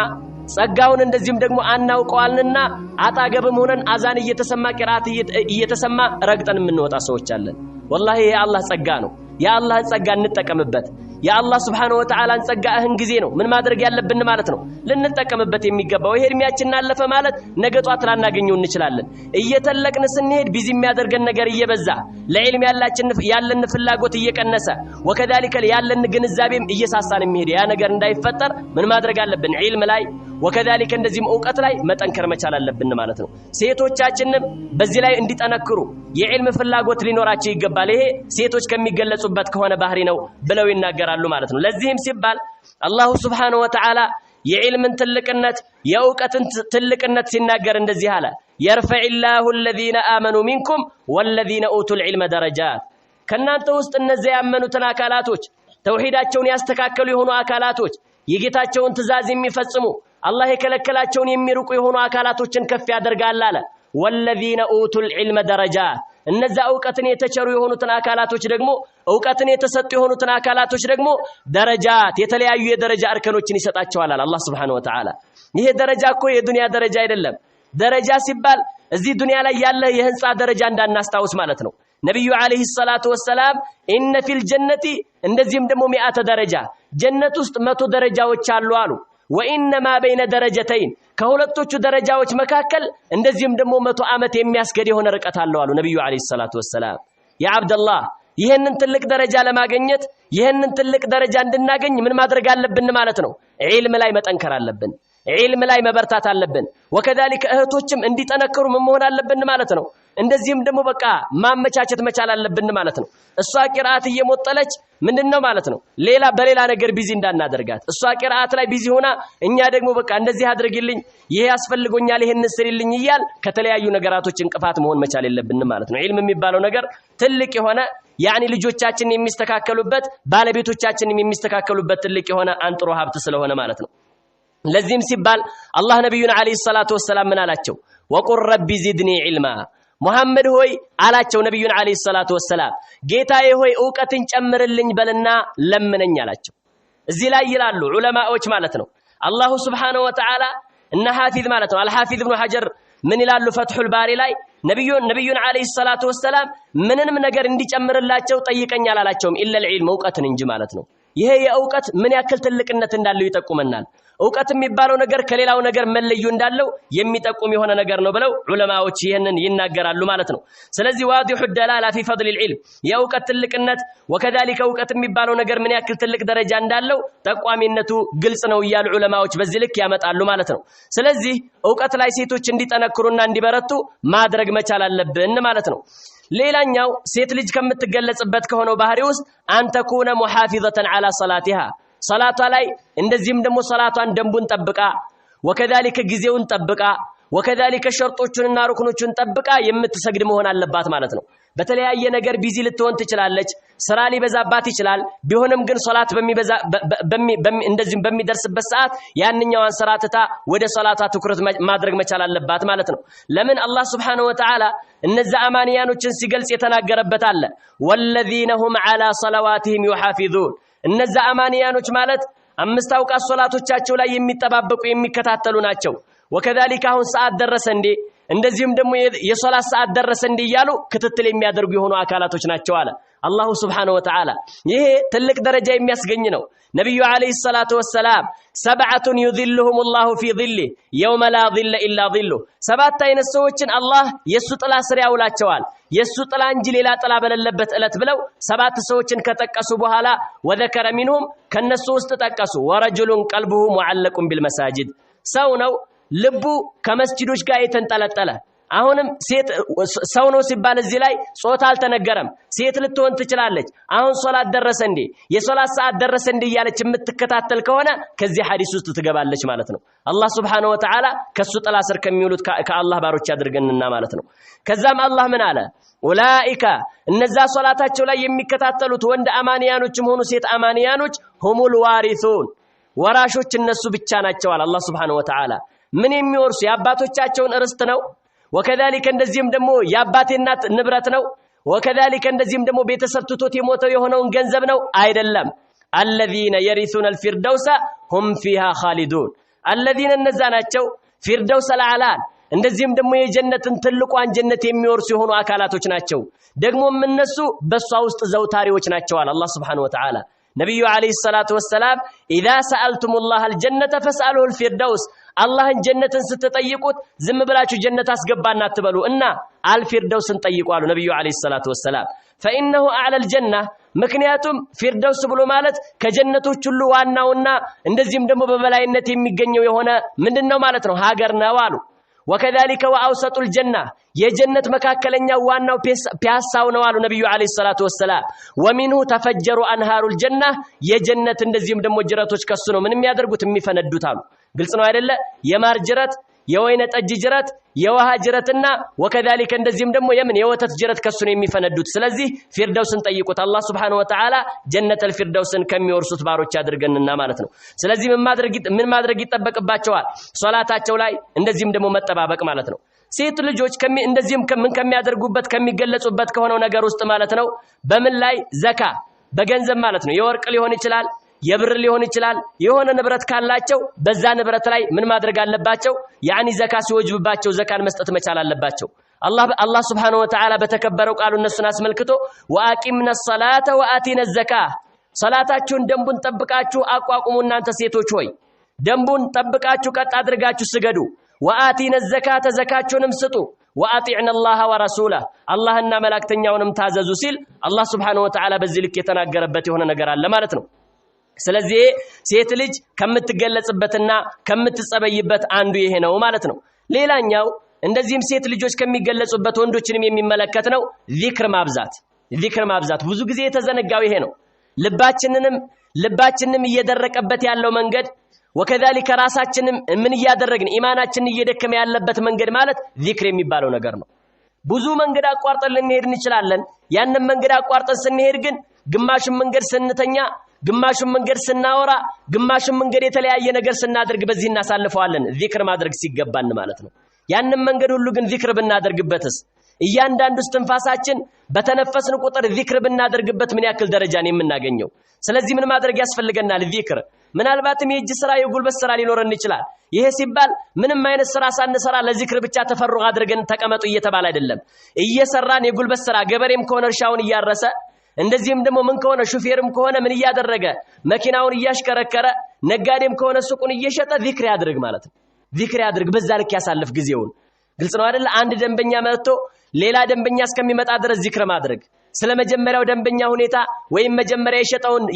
ጸጋውን እንደዚህም ደግሞ አናውቀዋልና አጣገብም ሆነን አዛን እየተሰማ ቂራአት እየተሰማ ረግጠን የምንወጣ ሰዎች አለን والله يا الله ጸጋ ነው ያ አላህ ጸጋ እንጠቀምበት ያ አላህ Subhanahu Wa Ta'ala ጸጋ እህን ጊዜ ነው ምን ማድረግ ያለብን ማለት ነው ልንጠቀምበት የሚገባው ይሄ እድሜያችንን አለፈ ማለት ነገ ጧት ላናገኘው እንችላለን እየተለቅን ስንሄድ ቢዚ የሚያደርገን ነገር እየበዛ ለዕልም ያለን ፍላጎት እየቀነሰ وكذلك ያለን ግንዛቤም እየሳሳን የሚሄድ ያ ነገር እንዳይፈጠር ምን ማድረግ አለብን ዒልም ላይ وكذلك እንደዚህም ዕውቀት ላይ መጠንከር መቻል አለብን ማለት ነው ሴቶቻችንም በዚህ ላይ እንዲጠነክሩ የዕልም ፍላጎት ሊኖራቸው ይገባል ይሄ ሴቶች ከሚገለጹበት ከሆነ ባህሪ ነው ብለው ይናገራሉ ማለት ነው ለዚህም ሲባል አላሁ Subhanahu Wa Ta'ala የዕልምን ትልቅነት የዕውቀትን ትልቅነት ሲናገር እንደዚህ አለ يرفعillahu الذين آمنوا منكم والذين أوتوا العلم درجات ከናንተ ውስጥ እነዚያ ያመኑትን አካላቶች ተውሂዳቸውን ያስተካከሉ የሆኑ አካላቶች የጌታቸውን ትእዛዝ የሚፈጽሙ አላህ የከለከላቸውን የሚርቁ የሆኑ አካላቶችን ከፍ ያደርጋል አለ والذين أوتوا العلم درجات እነዛ ዕውቀትን የተቸሩ የሆኑትን አካላቶች ደግሞ ዕውቀትን የተሰጡ የሆኑትን አካላቶች ደግሞ ደረጃት የተለያዩ የደረጃ እርከኖችን ይሰጣቸዋል አላህ Subhanahu Wa Ta'ala ይሄ ደረጃ እኮ የዱንያ ደረጃ አይደለም ደረጃ ሲባል እዚህ ዱንያ ላይ ያለ የህንጻ ደረጃ እንዳናስታውስ ማለት ነው ነብዩ አለይሂ ሰላቱ ወሰለም ኢነ ፊል ጀነቲ እንደዚህም ደግሞ 100 ደረጃ ጀነት ውስጥ 100 ደረጃዎች አሉ وإنما بين درجتين ከሁለቶቹ ደረጃዎች መካከል እንደዚህም ደግሞ 100 ዓመት የሚያስገድ የሆነ ርቀት አለው አሉ ነብዩ አለይሂ ሰላቱ ወሰለም ያ አብደላህ ይሄንን ትልቅ ደረጃ ለማግኘት ይሄንን ትልቅ ደረጃ እንድናገኝ ምን ማድረግ አለብን ማለት ነው ዒልም ላይ መጠንከር አለብን ዒልም ላይ መበርታት አለብን وكذلك እህቶችም እንዲጠነክሩ ምን መሆን አለብን ማለት ነው እንደዚህም ደግሞ በቃ ማመቻቸት መቻል አለብን ማለት ነው እሷ ቂራአት እየሞጠለች ምንድነው ማለት ነው ሌላ በሌላ ነገር ቢዚ እንዳናደርጋት እሷ ቂራአት ላይ ቢዚ ሆና እኛ ደግሞ በቃ እንደዚህ አድርግልኝ ይሄ ያስፈልጎኛል ይሄን ስሪልኝ ይያል ከተለያዩ ነገራቶች እንቅፋት መሆን መቻል የለብንም ማለት ነው ዒልም የሚባለው ነገር ትልቅ የሆነ ያኒ ልጆቻችን የሚስተካከሉበት ባለቤቶቻችን የሚስተካከሉበት ትልቅ የሆነ አንጥሮ ሀብት ስለሆነ ማለት ነው ለዚህም ሲባል አላህ ነብዩን አለይሂ ሰላቱ ወሰለም ምን አላቸው ወቁር ረቢ ዚድኒ ዒልማ ሙሐመድ ሆይ አላቸው ነብዩን አለይሂ ሰላቱ ወሰለም ጌታዬ ሆይ ዕውቀትን ጨምርልኝ በልና ለምነኝ አላቸው እዚህ ላይ ይላሉ ዑለማዎች ማለት ነው አላሁ Subhanahu Wa Ta'ala እና ሐፊዝ ማለት ነው አልሐፊዝ ኢብኑ ሐጀር ምን ይላሉ ፈትሁል ባሪ ላይ ነብዩን አለይሂ ሰላቱ ወሰለም ምንንም ነገር እንዲጨምርላቸው ጠይቀኛል አላቸውም ኢለል ዒልም እውቀትን እንጂ ማለት ነው። ይሄ የእውቀት ምን ያክል ትልቅነት እንዳለው ይጠቁመናል። እውቀት የሚባለው ነገር ከሌላው ነገር መለዩ እንዳለው የሚጠቁም የሆነ ነገር ነው ብለው ዑለማዎች ይሄንን ይናገራሉ ማለት ነው። ስለዚህ ዋዲሁ الدلاله في فضل العلم የእውቀት ትልቅነት ወከذلك እውቀት የሚባለው ነገር ምን ያክል ትልቅ ደረጃ እንዳለው ጠቋሚነቱ ግልጽ ነው ይያሉ ዑለማዎች በዚህ ልክ ያመጣሉ ማለት ነው። ስለዚህ እውቀት ላይ ሴቶች እንዲጠነክሩና እንዲበረቱ ማድረግ መቻል አለብን ማለት ነው። ሌላኛው ሴት ልጅ ከምትገለጽበት ከሆነው ባህሪ ውስጥ አንተኩነ ሙሐፊዘተን ዐላ ሶላቲሃ ሶላቷ ላይ እንደዚህም ደግሞ ሶላቷን ደንቡን ጠብቃ ወከذلك ጊዜውን ጠብቃ ወከذلك ሸርጦቹንና ሩክኖቹን ጠብቃ የምትሰግድ መሆን አለባት ማለት ነው። በተለያየ ነገር ቢዚ ልትሆን ትችላለች፣ ስራ ሊበዛባት ይችላል። ቢሆንም ግን ሶላት እንደዚህም በሚደርስበት ሰዓት ያንኛዋን ስራ ትታ ወደ ሶላቷ ትኩረት ማድረግ መቻል አለባት ማለት ነው። ለምን አላህ Subhanahu Wa Ta'ala እነዛ አማንያኖችን ሲገልጽ የተናገረበት አለ ወለዚነ ሁም ዐላ ሰለዋቲሂም ዩሐፊዙን እነዛ አማንያኖች ማለት አምስት አውቃት ሶላቶቻቸው ላይ የሚጠባበቁ የሚከታተሉ ናቸው። ወከذلك አሁን ሰዓት ደረሰ እንዴ እንደዚህም ደግሞ የሶላት ሰዓት ደረሰ እንዴ ይያሉ ክትትል የሚያደርጉ የሆኑ አካላቶች ናቸው አለ አላሁ Subhanahu Wa Ta'ala። ይሄ ትልቅ ደረጃ የሚያስገኝ ነው። ነብዩ አለይሂ ሰላቱ ወሰለም ሰብዓቱን يذلهم الله في ظله يوم لا ظل الا ظله ሰባት አይነት ሰዎችን አላህ የሱ ጥላ ስር ያውላቸዋል የሱ ጥላ እንጂ ሌላ ጥላ በሌለበት እለት ብለው ሰባት ሰዎችን ከጠቀሱ በኋላ وذكر منهم ከነሱ ውስጥ ጠቀሱ ወረጁሉን ቀልቡሁ ሙዓለቁን ቢልመሳጅድ ሰው ነው ልቡ ከመስጂዶች ጋር የተንጠለጠለ። አሁንም ሴት ሰው ነው ሲባል እዚህ ላይ ጾታ አልተነገረም። ሴት ልትሆን ትችላለች። አሁን ሶላት ደረሰ እንዴ የሶላት ሰዓት ደረሰ እንዴ ያለች የምትከታተል ከሆነ ከዚህ ሐዲስ ውስጥ ትገባለች ማለት ነው። አላህ Subhanahu Wa Ta'ala ከሱ ጥላ ስር ከሚውሉት ከአላህ ባሮች ያድርገንና ማለት ነው። ከዛም አላህ ምን አለ ኡላኢካ እነዛ ሶላታቸው ላይ የሚከታተሉት ወንድ አማንያኖችም ሆኑ ሴት አማንያኖች ሁሙል ዋሪሱን ወራሾች እነሱ ብቻ ናቸው አለ አላህ Subhanahu Wa Ta'ala። ምን የሚወርሱ የአባቶቻቸውን ርስት ነው። ወከذلك እንደዚህም ደግሞ የአባቴናት ንብረት ነው። ወከذلك እንደዚህም ደግሞ ቤተሰብ ትቶት የሞተው የሆነውን ገንዘብ ነው አይደለም። الذين يرثون الفردوس هم فيها خالدون الذين እነዛ ናቸው ፊርደውስ አልዓላን እንደዚህም ደግሞ የጀነትን ትልቋን ጀነት የሚወርሱ የሆኑ አካላቶች ናቸው። ደግሞም እነሱ በሷ ውስጥ ዘውታሪዎች ናቸው አለ አላህ Subhanahu Wa Ta'ala። ነብዩ አለይሂ ሰላቱ ወሰለም اذا سالتم الله الجنه فاسالوه الفردوس አላህን ጀነትን ስትጠይቁት ዝም ብላችሁ ጀነት አስገባና አትበሉ እና አልፊርደውስን ጠይቁ አሉ ነብዩ አለይሂ ሰላቱ ወሰለም። فانه اعلى الجنه ምክንያቱም ፊርደውስ ብሎ ማለት ከጀነቶች ሁሉ ዋናውና እንደዚህም ደግሞ በበላይነት የሚገኘው የሆነ ምንድነው ማለት ነው ሀገር ነው አሉ። وكذلك واوسط الجنه የጀነት መካከለኛው ዋናው ፒያሳው ነው አሉ ነብዩ አለይሂ ሰላቱ ወሰለም። ومنه تفجر انهار الجنه የጀነት እንደዚህም ደግሞ ጅረቶች ከሱ ነው ምን የሚያደርጉት የሚፈነዱት አሉ። ግልጽ ነው አይደለ? የማር ጅረት የወይነ ጠጅ ጅረት የውሃ ጅረትና ወከذلك እንደዚህም ደግሞ የወተት ጅረት ከሱ ነው የሚፈነዱት። ስለዚህ ፊርደውስን ጠይቁት አላህ Subhanahu Wa Ta'ala ጀነተል ፊርደውስን ከሚወርሱት ባሮች ያድርገንና ማለት ነው። ስለዚህ ምን ማድረግ ይጠበቅባቸዋል? ሶላታቸው ላይ እንደዚህም ደግሞ መጠባበቅ ማለት ነው። ሴት ልጆች እንደዚህም ከሚያደርጉበት ከሚገለጹበት ከሆነው ነገር ውስጥ ማለት ነው በምን ላይ ዘካ በገንዘብ ማለት ነው የወርቅ ሊሆን ይችላል የብር ሊሆን ይችላል የሆነ ንብረት ካላቸው በዛ ንብረት ላይ ምን ማድረግ አለባቸው? ያኒ ዘካ ሲወጅብባቸው ዘካን መስጠት መቻል አለባቸው። አላህ Subhanahu Wa Ta'ala በተከበረው ቃሉ እነሱን አስመልክቶ ወአቂምነ ሰላተ ወአቲነ ዘካ ሰላታችሁን ደንቡን ጠብቃችሁ አቋቁሙ እናንተ ሴቶች ሆይ ደንቡን ጠብቃችሁ ቀጥ አድርጋችሁ ስገዱ። ወአቲነ ዘካተ ዘካችሁንም ስጡ። ወአጢዕነ አላህ ወረሱለህ አላህና መላእክተኛውንም ታዘዙ ሲል አላህ Subhanahu Wa Ta'ala በዚህ ልክ የተናገረበት የሆነ ነገር አለ ማለት ነው። ስለዚህ ሴት ልጅ ከምትገለጽበትና ከምትጸበይበት አንዱ ይሄ ነው ማለት ነው። ሌላኛው እንደዚህም ሴት ልጆች ከሚገለጹበት ወንዶችንም የሚመለከት ነው ዚክር ማብዛት ብዙ ጊዜ የተዘነጋው ይሄ ነው። ልባችንንም እየደረቀበት ያለው መንገድ ወከذلك ራሳችንም ምን እያደረግን ኢማናችንን እየደከመ ያለበት መንገድ ማለት ዚክር የሚባለው ነገር ነው። ብዙ መንገድ አቋርጠን ልንሄድ እንችላለን። ያንን መንገድ አቋርጠን ስንሄድ ግን ግማሹን መንገድ ስንተኛ ግማሹን መንገድ ስናወራ ግማሹን መንገድ የተለያየ ነገር ስናደርግ በዚህ እናሳልፈዋለን ዚክር ማድረግ ሲገባን ማለት ነው። ያንን መንገድ ሁሉ ግን ዚክር ብናደርግበትስ እያንዳንዱ እስትንፋሳችን በተነፈስን ቁጥር ዚክር ብናደርግበት ምን ያክል ደረጃን የምናገኘው? ስለዚህ ምን ማድረግ ያስፈልገናል? ዚክር ምናልባትም የእጅ ስራ የጉልበት ስራ ሊኖረን ይችላል። ይሄ ሲባል ምንም አይነት ስራ ሳንሰራ ለዚክር ብቻ ተፈሩግ አድርገን ተቀመጡ እየተባለ አይደለም እየሰራን የጉልበት ስራ ገበሬም ከሆነ እርሻውን እያረሰ እንደዚህም ደግሞ ምን ከሆነ ሹፌርም ከሆነ ምን እያደረገ መኪናውን እያሽከረከረ ነጋዴም ከሆነ ሱቁን እየሸጠ ዚክር ያድርግ ማለት ነው ዚክር ያድርግ በዛ ልክ ያሳልፍ ጊዜውን ግልጽ ነው አይደል አንድ ደንበኛ መጥቶ ሌላ ደንበኛ እስከሚመጣ ድረስ ዚክር ማድረግ ስለመጀመሪያው ደንበኛ ሁኔታ ወይም መጀመሪያ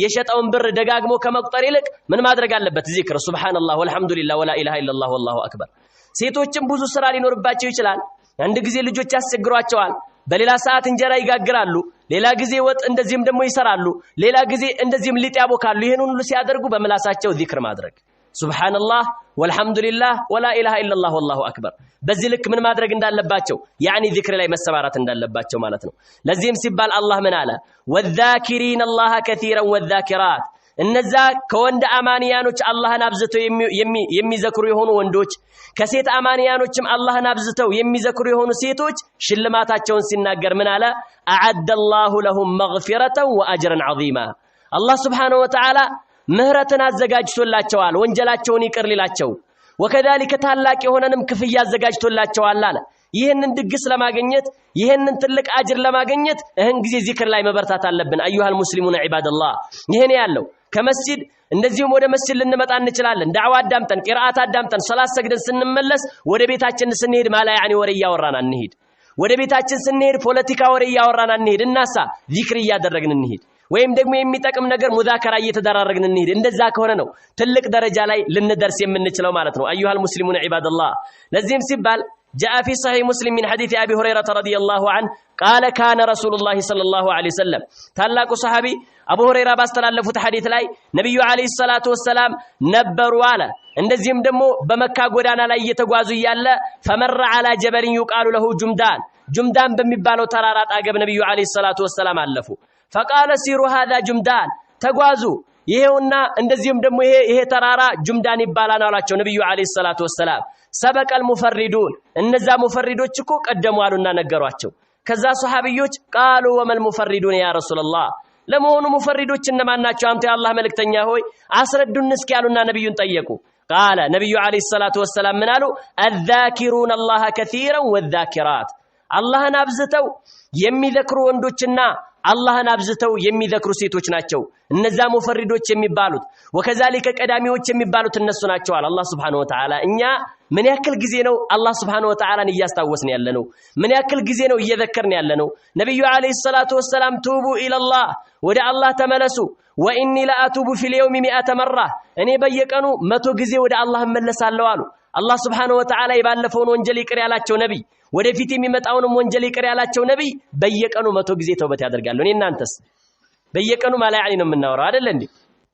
የሸጠውን ብር ደጋግሞ ከመቁጠር ይልቅ ምን ማድረግ አለበት ዚክር ሱብሃንአላህ ወልሐምዱሊላህ ወላ ኢላሃ ኢላላህ ወላሁ አክበር ሴቶችም ብዙ ስራ ሊኖርባቸው ይችላል አንድ ጊዜ ልጆች ያስቸግሯቸዋል በሌላ ሰዓት እንጀራ ይጋግራሉ ሌላ ጊዜ ወጥ እንደዚህም ደግሞ ይሰራሉ ሌላ ጊዜ እንደዚህም ሊጥ ያቦካሉ ይሄን ሁሉ ሲያደርጉ በመላሳቸው ዚክር ማድረግ ሱብሃንአላህ ወልሐምዱሊላህ ወላ ኢላሃ ኢላላህ ወላሁ አክበር በዚህ ልክ ምን ማድረግ እንዳለባቸው ያኒ ዚክር ላይ መሰማራት እንዳለባቸው ማለት ነው ለዚህም ሲባል አላህ ምን አለ ወዛኪሪን አላህ ከثيرا ወዛኪራት እነዛ ከወንድ አማንያኖች አላህን አብዝተው የሚዘክሩ የሆኑ ወንዶች ከሴት አማንያኖችም አላህን አብዝተው የሚዘክሩ የሆኑ ሴቶች ሽልማታቸውን ሲናገር ምን አለ አዓደላሁ ለሁም መግፊረተን ወአጅረን ዐዚማ አላህ Subhanahu Wa Ta'ala ምህረትን አዘጋጅቶላቸዋል ወንጀላቸውን ይቅር ሊላቸው ወከذلك ታላቅ የሆነንም ክፍያ አዘጋጅቶላቸዋል አለ ይሄንን ድግስ ለማግኘት ይሄንን ትልቅ አጅር ለማግኘት እህን ጊዜ ዚክር ላይ መበርታት አለብን አዩሃል ሙስሊሙን ዒባደላህ ይሄን ያለው ከመስጂድ እንደዚሁም ወደ መስጂድ ልንመጣ እንችላለን ዳዕዋ አዳምጠን ቂራአት አዳምጠን ሶላት ሰግደን ስንመለስ ወደ ቤታችን ስንሄድ ማላ ያኒ ወሬ ያወራና እንሄድ ወደ ቤታችን ስንሄድ ፖለቲካ ወሬ ያወራና እንሄድ እናሳ ዚክር ያደረግን እንሄድ ወይም ደግሞ የሚጠቅም ነገር ሙዛከራ እየተደራረግን እንሄድ እንደዛ ከሆነ ነው ትልቅ ደረጃ ላይ ልንደርስ የምንችለው ማለት ነው አዩሃል ሙስሊሙን ዒባደላህ ለዚህም ሲባል جاء في صحيح مسلم من حديث أبي هريرة رضي الله عنه قال كان رسول الله صلى الله عليه وسلم تلاك صحابي أبو هريرة باستلالفت حديث لاي نبي عليه الصلاة والسلام نبروا على እንደዚህም ደግሞ በመካ ጎዳና ላይ እየተጓዙ ያለ فمر على جبل يقال له جمدان በሚባለው ተራራ አጠገብ ነብዩ አለይሂ ሰላቱ ወሰለም አለፉ فقال سيروا هذا جمدان ተጓዙ ይሄውና እንደዚህም ደግሞ ይሄ ተራራ ጁምዳን ይባላል አላቸው ነብዩ አለይሂ ሰላቱ ወሰለም ሰበቀል ሙፈሪዱን እነዛ ሙፈሪዶች እኮ ቀደሙ አሉና ነገሯቸው ከዛ ሱሐቢዮች ቃሉ ወመል ሙፈሪዱን ያ ረሱላህ ለመሆኑ ሙፈሪዶች እነማን ናቸው አንተ የአላህ መልእክተኛ ሆይ አስረዱን እስኪ ያሉና ነብዩን ጠየቁ ቃለ ነብዩ አለይሂ ሰላቱ ወሰለም ምን አሉ الذاكرون الله كثيرا والذاكرات አላህን አብዝተው የሚዘክሩ ወንዶችና አላህን አብዝተው የሚዘክሩ ሴቶች ናቸው እነዛ ሙፈሪዶች የሚባሉት ወከዛሊከ ቀዳሚዎች የሚባሉት እነሱ ናቸው አላህ Subhanahu Wa Ta'ala እኛ ምን ያክል ጊዜ ነው አላህ Subhanahu Wa Ta'ala እያስታወስን ያለነው ምን ያክል ጊዜ ነው እየዘከርን ያለነው ነብዩ አለይሂ ሰላቱ ወሰለም ቱቡ ኢላላህ ወደ አላህ ተመለሱ ወኢኒ ለአቱቡ ፊል የውሚ 100 መራ እኔ በየቀኑ 100 ጊዜ ወደ አላህ እመለሳለሁ አሉ አላህ Subhanahu Wa Ta'ala የባለፈውን ወንጀል ይቅር ያላቸው ነብይ ወደፊት የሚመጣውንም ወንጀል ይቅር ያላቸው ነብይ በየቀኑ 100 ጊዜ ተውበት ያደርጋሉ እኔ እናንተስ በየቀኑ ማላ ያኒ ነው የምናወራው አይደል እንዴ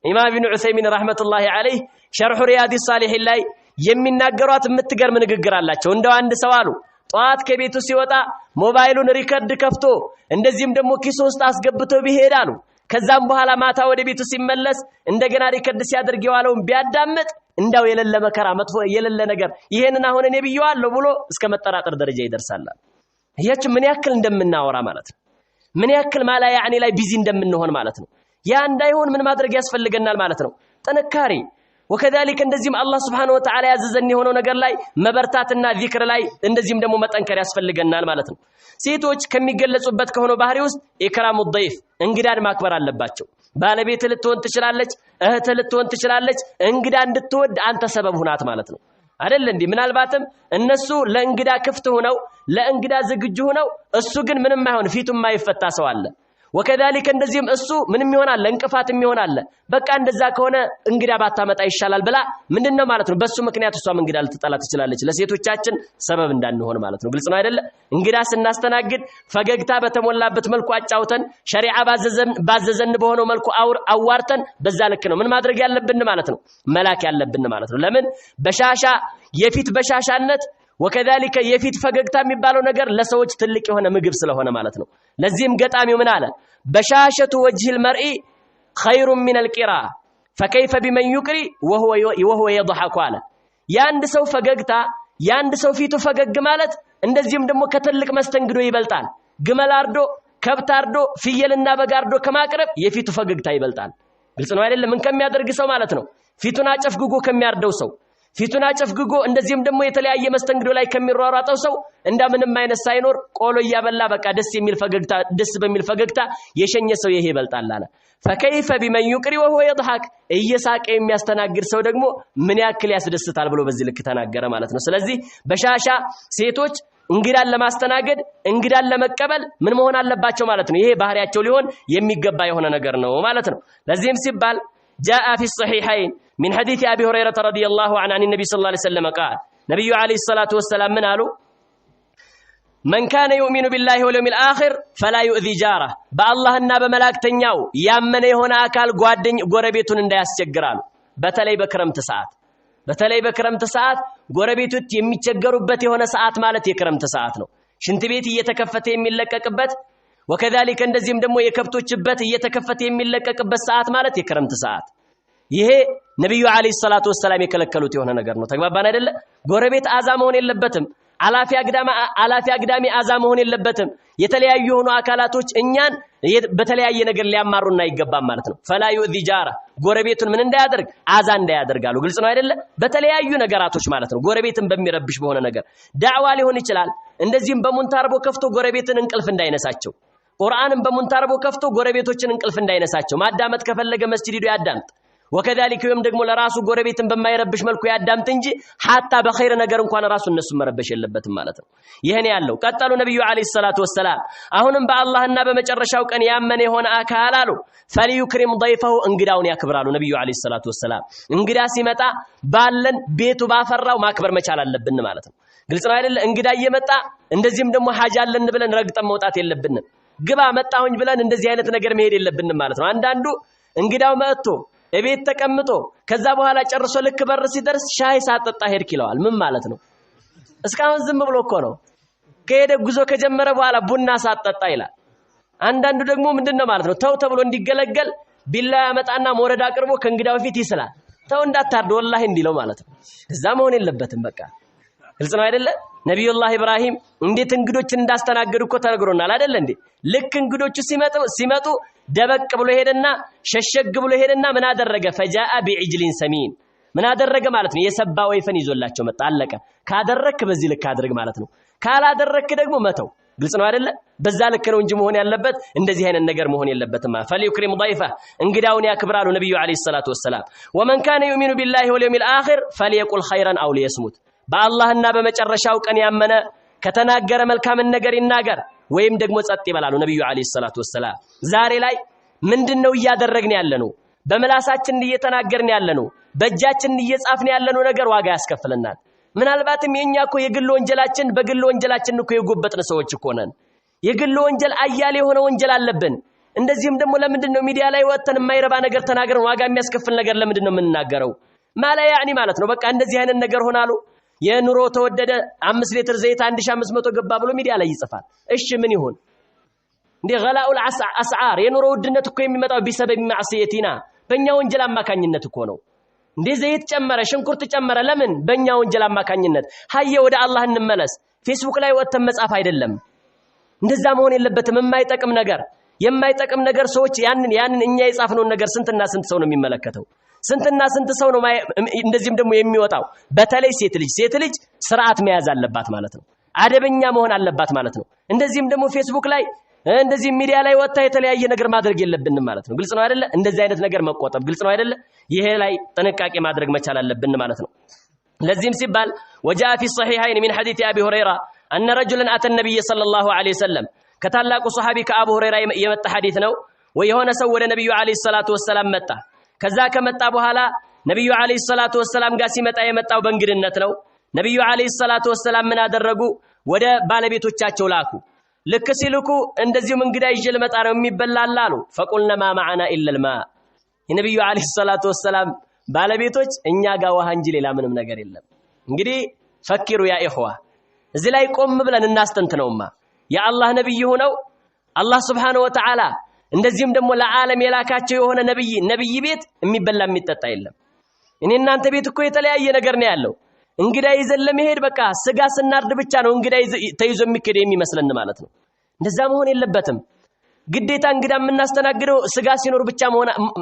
ኢማም ኢብኑ ዑሰይሚን ረህመቱላሂ ዐለይሂ ሸርሁ ሪያዲ ሷሊሂን ላይ የሚናገሯት የምትገርም ንግግር አላቸው እንደው አንድ ሰው አሉ ጧት ከቤቱ ሲወጣ ሞባይሉን ሪከርድ ከፍቶ እንደዚህም ደግሞ ኪሱ ውስጥ አስገብቶ ቢሄድ አሉ ከዛም በኋላ ማታ ወደ ቤቱ ሲመለስ እንደገና ሪከርድ ሲያደርግ የዋለውን ቢያዳምጥ እንዳው የለለ መከራ መጥፎ የለለ ነገር ይሄንን አሁን እኔ ብየዋለሁ ብሎ እስከ መጠራጠር ደረጃ ይደርሳል ይሄች ምን ያክል እንደምናወራ ማለት ነው ምን ያክል ማላ ያኒ ላይ ቢዚ እንደምንሆን ማለት ነው ያ እንዳይሆን ምን ማድረግ ያስፈልገናል ማለት ነው ጥንካሬ ወከذلك እንደዚህም አላህ Subhanahu Wa Ta'ala ያዘዘን የሆነው ነገር ላይ መበርታትና ዚክር ላይ እንደዚህም ደግሞ መጠንከር ያስፈልገናል ማለት ነው ሴቶች ከሚገለጹበት ከሆነው ባህሪ ውስጥ ኢክራሙ ضيፍ እንግዳን ማክበር አለባቸው ባለቤት ልትሆን ትችላለች እህት ልትሆን ትችላለች እንግዳ እንድትወድ አንተ ሰበብ ሁናት ማለት ነው አይደል እንዴ ምናልባትም እነሱ ለእንግዳ ክፍት ሆነው ለእንግዳ ዝግጁ ሆነው እሱ ግን ምንም አይሆን ፊቱም ማይፈታ ሰው አለ ወከذلك እንደዚህም እሱ ምንም ይሆናል እንቅፋትም ይሆናል በቃ እንደዛ ከሆነ እንግዳ ባታመጣ ይሻላል ብላ ምንድነው ማለት ነው በሱ ምክንያት እሷም እንግዳ ልትጠላ ትችላለች ለሴቶቻችን ሰበብ እንዳንሆን ማለት ነው ግልጽ ነው አይደለ እንግዳ ስናስተናግድ ፈገግታ በተሞላበት መልኩ አጫውተን ሸሪዓ ባዘዘን በሆነው መልኩ አዋርተን በዛ ልክ ነው ምን ማድረግ ያለብን ማለት ነው መላክ ያለብን ማለት ነው ለምን በሻሻ የፊት በሻሻነት ወከذلك የፊት ፈገግታ የሚባለው ነገር ለሰዎች ትልቅ የሆነ ምግብ ስለሆነ ማለት ነው ለዚህም ገጣሚው ምን አለ በሻሸቱ ወጅህ المرء خير من القراء فكيف بمن يقري وهو يضحك አለ ያንድ ሰው ፈገግታ ያንድ ሰው ፊቱ ፈገግ ማለት እንደዚህም ደግሞ ከትልቅ መስተንግዶ ይበልጣል ግመል አርዶ ከብት አርዶ ፍየልና በግ አርዶ ከማቅረብ የፊቱ ፈገግታ ይበልጣል ግልጽ ነው አይደለም ምን ከሚያደርግ ሰው ማለት ነው ፊቱን አጨፍግጎ ከሚያርደው ሰው ፊቱን አጨፍግጎ እንደዚህም ደግሞ የተለያየ መስተንግዶ ላይ ከሚሯሯጠው ሰው እንደምንም አይነት ሳይኖር ቆሎ ያበላ በቃ ደስ በሚል ፈገግታ የሸኘ ሰው ይሄ ይበልጣል አለ። فكيف بمن يقري وهو يضحك እየሳቀ የሚያስተናግድ ሰው ደግሞ ምን ያክል ያስደስታል ብሎ በዚህ ልክ ተናገረ ማለት ነው። ስለዚህ በሻሻ ሴቶች እንግዳን ለማስተናገድ እንግዳን ለመቀበል ምን መሆን አለባቸው ማለት ነው። ይሄ ባህሪያቸው ሊሆን የሚገባ የሆነ ነገር ነው ማለት ነው። ለዚህም ሲባል جاء في الصحيحين من حديث أبي هريرة رضي الله عنه عن النبي صلى الله عليه وسلم قال نبي عليه الصلاة والسلام من قالوا من كان يؤمن بالله واليوم الآخر فلا يؤذي جاره بالله الناب ملاك تنياو يامن هنا أكال قربيتون اندا يسجرالو በተለይ በክረምት ሰዓት ጎረቤቶች የሚቸገሩበት የሆነ ሰዓት ማለት የክረምት ሰዓት ነው። ሽንት ቤት እየተከፈተ የሚለቀቅበት ወከዛሊከ እንደዚህም ደግሞ የከብቶችበት እየተከፈተ የሚለቀቅበት ሰዓት ማለት የክረምት ሰዓት። ይሄ ነብዩ አለይሂ ሰላቱ ወሰለም የከለከሉት የሆነ ነገር ነው። ተግባባን አይደለ? ጎረቤት አዛ መሆን የለበትም። አላፊ አግዳሚ አዛ መሆን የለበትም። የተለያዩ የሆኑ አካላቶች እኛን በተለያየ ነገር ሊያማሩና ይገባም ማለት ነው። ፈላ ዩዚ ጃራ ጎረቤቱን ምን እንዳያደርግ አዛ እንዳያደርጋሉ። ግልጽ ነው አይደለ? በተለያዩ ነገራቶች ማለት ነው። ጎረቤትን በሚረብሽ በሆነ ነገር ዳዕዋ ሊሆን ይችላል። እንደዚህም በሙንታርቦ ከፍቶ ጎረቤትን እንቅልፍ እንዳይነሳቸው፣ ቁርአንን በሙንታርቦ ከፍቶ ጎረቤቶችን እንቅልፍ እንዳይነሳቸው ማዳመጥ ከፈለገ መስጂድ ሄዶ ያዳምጥ። ወከዛሊከ ወይም ደግሞ ለራሱ ጎረቤትን በማይረብሽ መልኩ ያዳምጥ እንጂ ሐታ በኸይር ነገር እንኳን ራሱ እነሱ መረበሽ የለበትም ማለት ነው። ይሄን ያለው ቀጠሉ ነብዩ አለይሂ ሰላቱ ወሰለም አሁንም በአላህና በመጨረሻው ቀን ያመነ የሆነ አካል አሉ ፈሊዩክሪም ضيفه እንግዳውን ያክብራሉ። ነብዩ አለይሂ ሰላቱ ወሰለም እንግዳ ሲመጣ ባለን ቤቱ ባፈራው ማክበር መቻል አለብን ማለት ነው። ግልጽ ነው አይደለ? እንግዳ እየመጣ እንደዚህም ደግሞ ሐጅ አለን ብለን ረግጠን መውጣት የለብንም። ግባ መጣሁኝ ብለን እንደዚህ አይነት ነገር መሄድ የለብንም ማለት ነው። አንዳንዱ እንግዳው መጥቶ እቤት ተቀምጦ ከዛ በኋላ ጨርሶ ልክ በር ሲደርስ ሻይ ሳጠጣ ሄድክ ይለዋል። ምን ማለት ነው? እስካሁን ዝም ብሎ እኮ ነው። ከሄደ ጉዞ ከጀመረ በኋላ ቡና ሳጠጣ ይላል። አንዳንዱ ደግሞ ምንድነው ማለት ነው ተው ተብሎ እንዲገለገል ቢላ ያመጣና ሞረዳ አቅርቦ ከእንግዳው ፊት ይስላል። ተው እንዳታርድ ወላሂ እንዲለው ማለት ነው። እዛ መሆን የለበትም በቃ ግልጽ ነው አይደለ? ነብዩላህ ኢብራሂም እንዴት እንግዶችን እንዳስተናገዱ እኮ ተነግሮናል አይደለ እንዴ? ልክ እንግዶቹ ሲመጡ ደበቅ ብሎ ሄደና ሸሸግ ብሎ ሄደና ምን አደረገ? ፈጃአ ቢዕጅሊን ሰሚን ምን አደረገ ማለት ነው? የሰባ ወይፈን ይዞላቸው መጣ። አለቀ። ካደረክ በዚህ ልክ አድርግ ማለት ነው። ካላደረክ ደግሞ መተው። ግልጽ ነው አይደለ? በዛ ልክ ነው እንጂ መሆን ያለበት እንደዚህ አይነት ነገር መሆን የለበትም። ፈሊዩክሪም ضيفه እንግዳውን ያክብራሉ ነብዩ አለይሂ ሰላቱ ወሰለም። ወመን ካነ ዩሚኑ ቢላሂ ወልየውሚል አኺር ፈሊየቁል ኸይረን አው ሊየስሙት በአላህና በመጨረሻው ቀን ያመነ ከተናገረ መልካምን ነገር ይናገር ወይም ደግሞ ጸጥ ይበላሉ ነብዩ አለይሂ ሰላቱ ወሰለም። ዛሬ ላይ ምንድነው እያደረግን ያለነው? በመላሳችን እየተናገርን ያለነው በእጃችን እየጻፍን ያለነው ነገር ዋጋ ያስከፍለናል። ምናልባትም የኛኮ የግል ወንጀላችን በግል ወንጀላችን እኮ የጎበጥን ሰዎች እኮ ነን። የግል ወንጀል አያሌ የሆነ ወንጀል አለብን። እንደዚህም ደግሞ ለምንድነው ሚዲያ ላይ ወጥተን የማይረባ ነገር ተናገርን ዋጋ የሚያስከፍል ነገር ለምንድነው የምንናገረው? ማላ ያኒ ማለት ነው። በቃ እንደዚህ አይነት ነገር ሆናሉ። የኑሮ ተወደደ 5 ሊትር ዘይት 1500 ገባ ብሎ ሚዲያ ላይ ይጽፋል። እሺ ምን ይሁን እንዴ? ገላኡል አስዓር የኑሮ ውድነት እኮ የሚመጣው ቢሰበብ ማዕሲየቲና በእኛ ወንጀል አማካኝነት እኮ ነው። እንዴ ዘይት ጨመረ፣ ሽንኩርት ጨመረ፣ ለምን? በእኛ ወንጀል አማካኝነት። ሀየ ወደ አላህ እንመለስ። ፌስቡክ ላይ ወጥተን መጻፍ አይደለም። እንደዛ መሆን የለበትም። የማይጠቅም ነገር ሰዎች ያንን እኛ የጻፍነውን ነገር ስንትና ስንት ሰው ነው የሚመለከተው? ስንትና ስንት ሰው ነው እንደዚህም ደግሞ የሚወጣው? በተለይ ሴት ልጅ ስርዓት መያዝ አለባት ማለት ነው። አደበኛ መሆን አለባት ማለት ነው። እንደዚህም ደግሞ ፌስቡክ ላይ እንደዚህ ሚዲያ ላይ ወጣ የተለያየ ነገር ማድረግ የለብንም ማለት ነው። ግልጽ ነው አይደለ? እንደዚህ አይነት ነገር መቆጠብ ግልጽ ነው አይደለ? ይሄ ላይ ጥንቃቄ ማድረግ መቻል አለብን ማለት ነው። ለዚህም ሲባል وجاء في الصحيحين من حديث ابي هريره ان رجلا اتى النبي صلى الله عليه وسلم ከታላቁ ሱሐቢ ከአቡ ሁረይራ የመጣ ሐዲስ ነው። ወየሆነ ሰው ወደ ነብዩ አለይሂ ሰላቱ ወሰለም መጣ። ከዛ ከመጣ በኋላ ነብዩ አለይሂ ሰላቱ ወሰለም ጋር ሲመጣ የመጣው በእንግድነት ነው። ነብዩ አለይሂ ሰላቱ ወሰለም ምን አደረጉ? ወደ ባለቤቶቻቸው ላኩ። ልክ ሲልኩ እንደዚሁ እንግዳ ይዤ ልመጣ ነው የሚበላል አሉ። ፈቁልነ ማ ማዓና ኢላ الما የነብዩ አለይሂ ሰላቱ ወሰለም ባለቤቶች እኛ ጋር ውሃ እንጂ ሌላ ምንም ነገር የለም። እንግዲህ ፈኪሩ ያ ኢኽዋ እዚህ ላይ ቆም ብለን እናስተንትነውማ የአላህ ነብይ ሆነው አላህ Subhanahu Wa Ta'ala እንደዚህም ደግሞ ለዓለም የላካቸው የሆነ ነብይ ቤት የሚበላ የሚጠጣ የለም። እኔ እናንተ ቤት እኮ የተለያየ ነገር ነው ያለው። እንግዳ ይዘን ለመሄድ በቃ ስጋ ስናርድ ብቻ ነው እንግዳ ተይዞ የሚከደ የሚመስለን ማለት ነው። እንደዛ መሆን የለበትም። ግዴታ እንግዳ የምናስተናግደው ስጋ ሲኖር ብቻ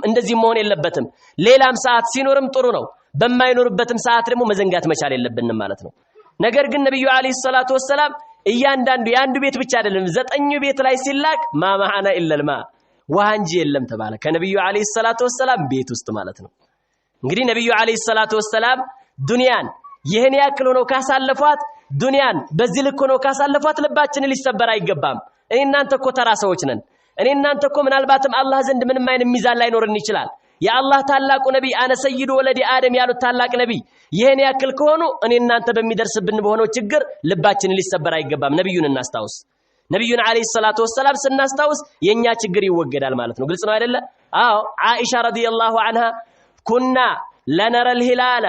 እንደዚህ መሆን የለበትም። ሌላም ሰዓት ሲኖርም ጥሩ ነው። በማይኖርበትም ሰዓት ደግሞ መዘንጋት መቻል የለብንም ማለት ነው። ነገር ግን ነብዩ አለይሂ ሰላቱ ወሰለም እያንዳንዱ የአንዱ ቤት ብቻ አይደለም 9 ቤት ላይ ሲላክ ማማሃና ኢለልማ ውሃ እንጂ የለም ተባለ ከነብዩ አለይሂ ሰላቱ ወሰለም ቤት ውስጥ ማለት ነው። እንግዲህ ነብዩ አለይሂ ሰላቱ ወሰለም ዱንያን ይሄን ያክል ሆኖ ካሳለፏት ዱንያን በዚህ ልክ ሆኖ ካሳለፏት ልባችን ሊሰበር አይገባም። እኔ እናንተ እኮ ተራ ሰዎች ነን። እኔ እናንተ እኮ ምናልባትም አላህ ዘንድ ምንም አይነት ሚዛን ላይኖርን ይችላል። የአላህ ታላቁ ነብይ አነ ሰይዱ ወለዲ አደም ያሉት ታላቅ ነብይ ይሄን ያክል ከሆኑ እኔ እናንተ በሚደርስብን በሆነው ችግር ልባችን ሊሰበር አይገባም። ነብዩን እናስታውስ። ነብዩን አለይሂ ሰላቱ ወሰለም ስናስታውስ የኛ ችግር ይወገዳል ማለት ነው። ግልጽ ነው አይደለ? አዎ አይሻ ረዲየላሁ ዐንሃ ኩና ለነረ الهلال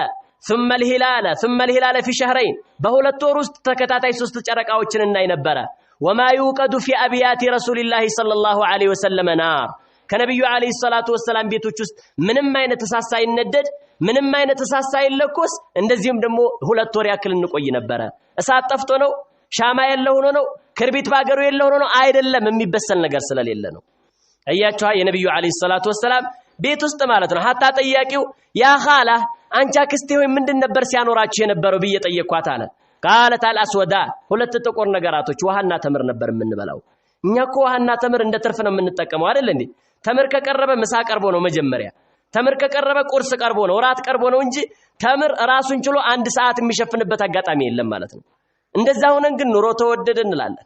ثم الهلال ثم الهلال في شهرين በሁለት ወር ውስጥ ተከታታይ 3 ጨረቃዎችን እናይ ነበር። وما يوقد في ابيات رسول الله صلى الله عليه وسلم نار ከነብዩ አለይሂ ሰላቱ ወሰለም ቤቶች ውስጥ ምንም አይነት እሳት ሳይነደድ ምንም አይነት እሳት ሳይለኮስ እንደዚህም ደግሞ 2 ወር ያክል እንቆይ ነበር። እሳት ጠፍቶ ነው? ሻማ የለው ሆኖ ነው? ክርቢት ባገሩ የለው ሆኖ ነው? አይደለም፣ የሚበሰል ነገር ስለሌለ ነው። አያችሁ የነብዩ አለይሂ ሰላቱ ወሰለም ቤት ውስጥ ማለት ነው። ሐታ ጠያቂው ያ ኻላ አንቺ አክስቴ ሆይ ምንድን ነበር ሲያኖራችሁ የነበረው ብዬ ጠየቅኳት አለ። ቃለት አልአስወዳ ሁለት ጥቁር ነገራቶች ውሃና ተምር ነበር የምንበላው። እኛ እኮ ውሃና ተምር እንደ ትርፍ ነው የምንጠቀመው አይደል እንዴ? ተምር ከቀረበ ምሳ ቀርቦ ነው መጀመሪያ። ተምር ከቀረበ ቁርስ ቀርቦ ነው፣ ራት ቀርቦ ነው እንጂ ተምር ራሱን ችሎ 1 ሰዓት የሚሸፍንበት አጋጣሚ የለም ማለት ነው። እንደዛ ሆነን ግን ኑሮ ተወደደ እንላለን።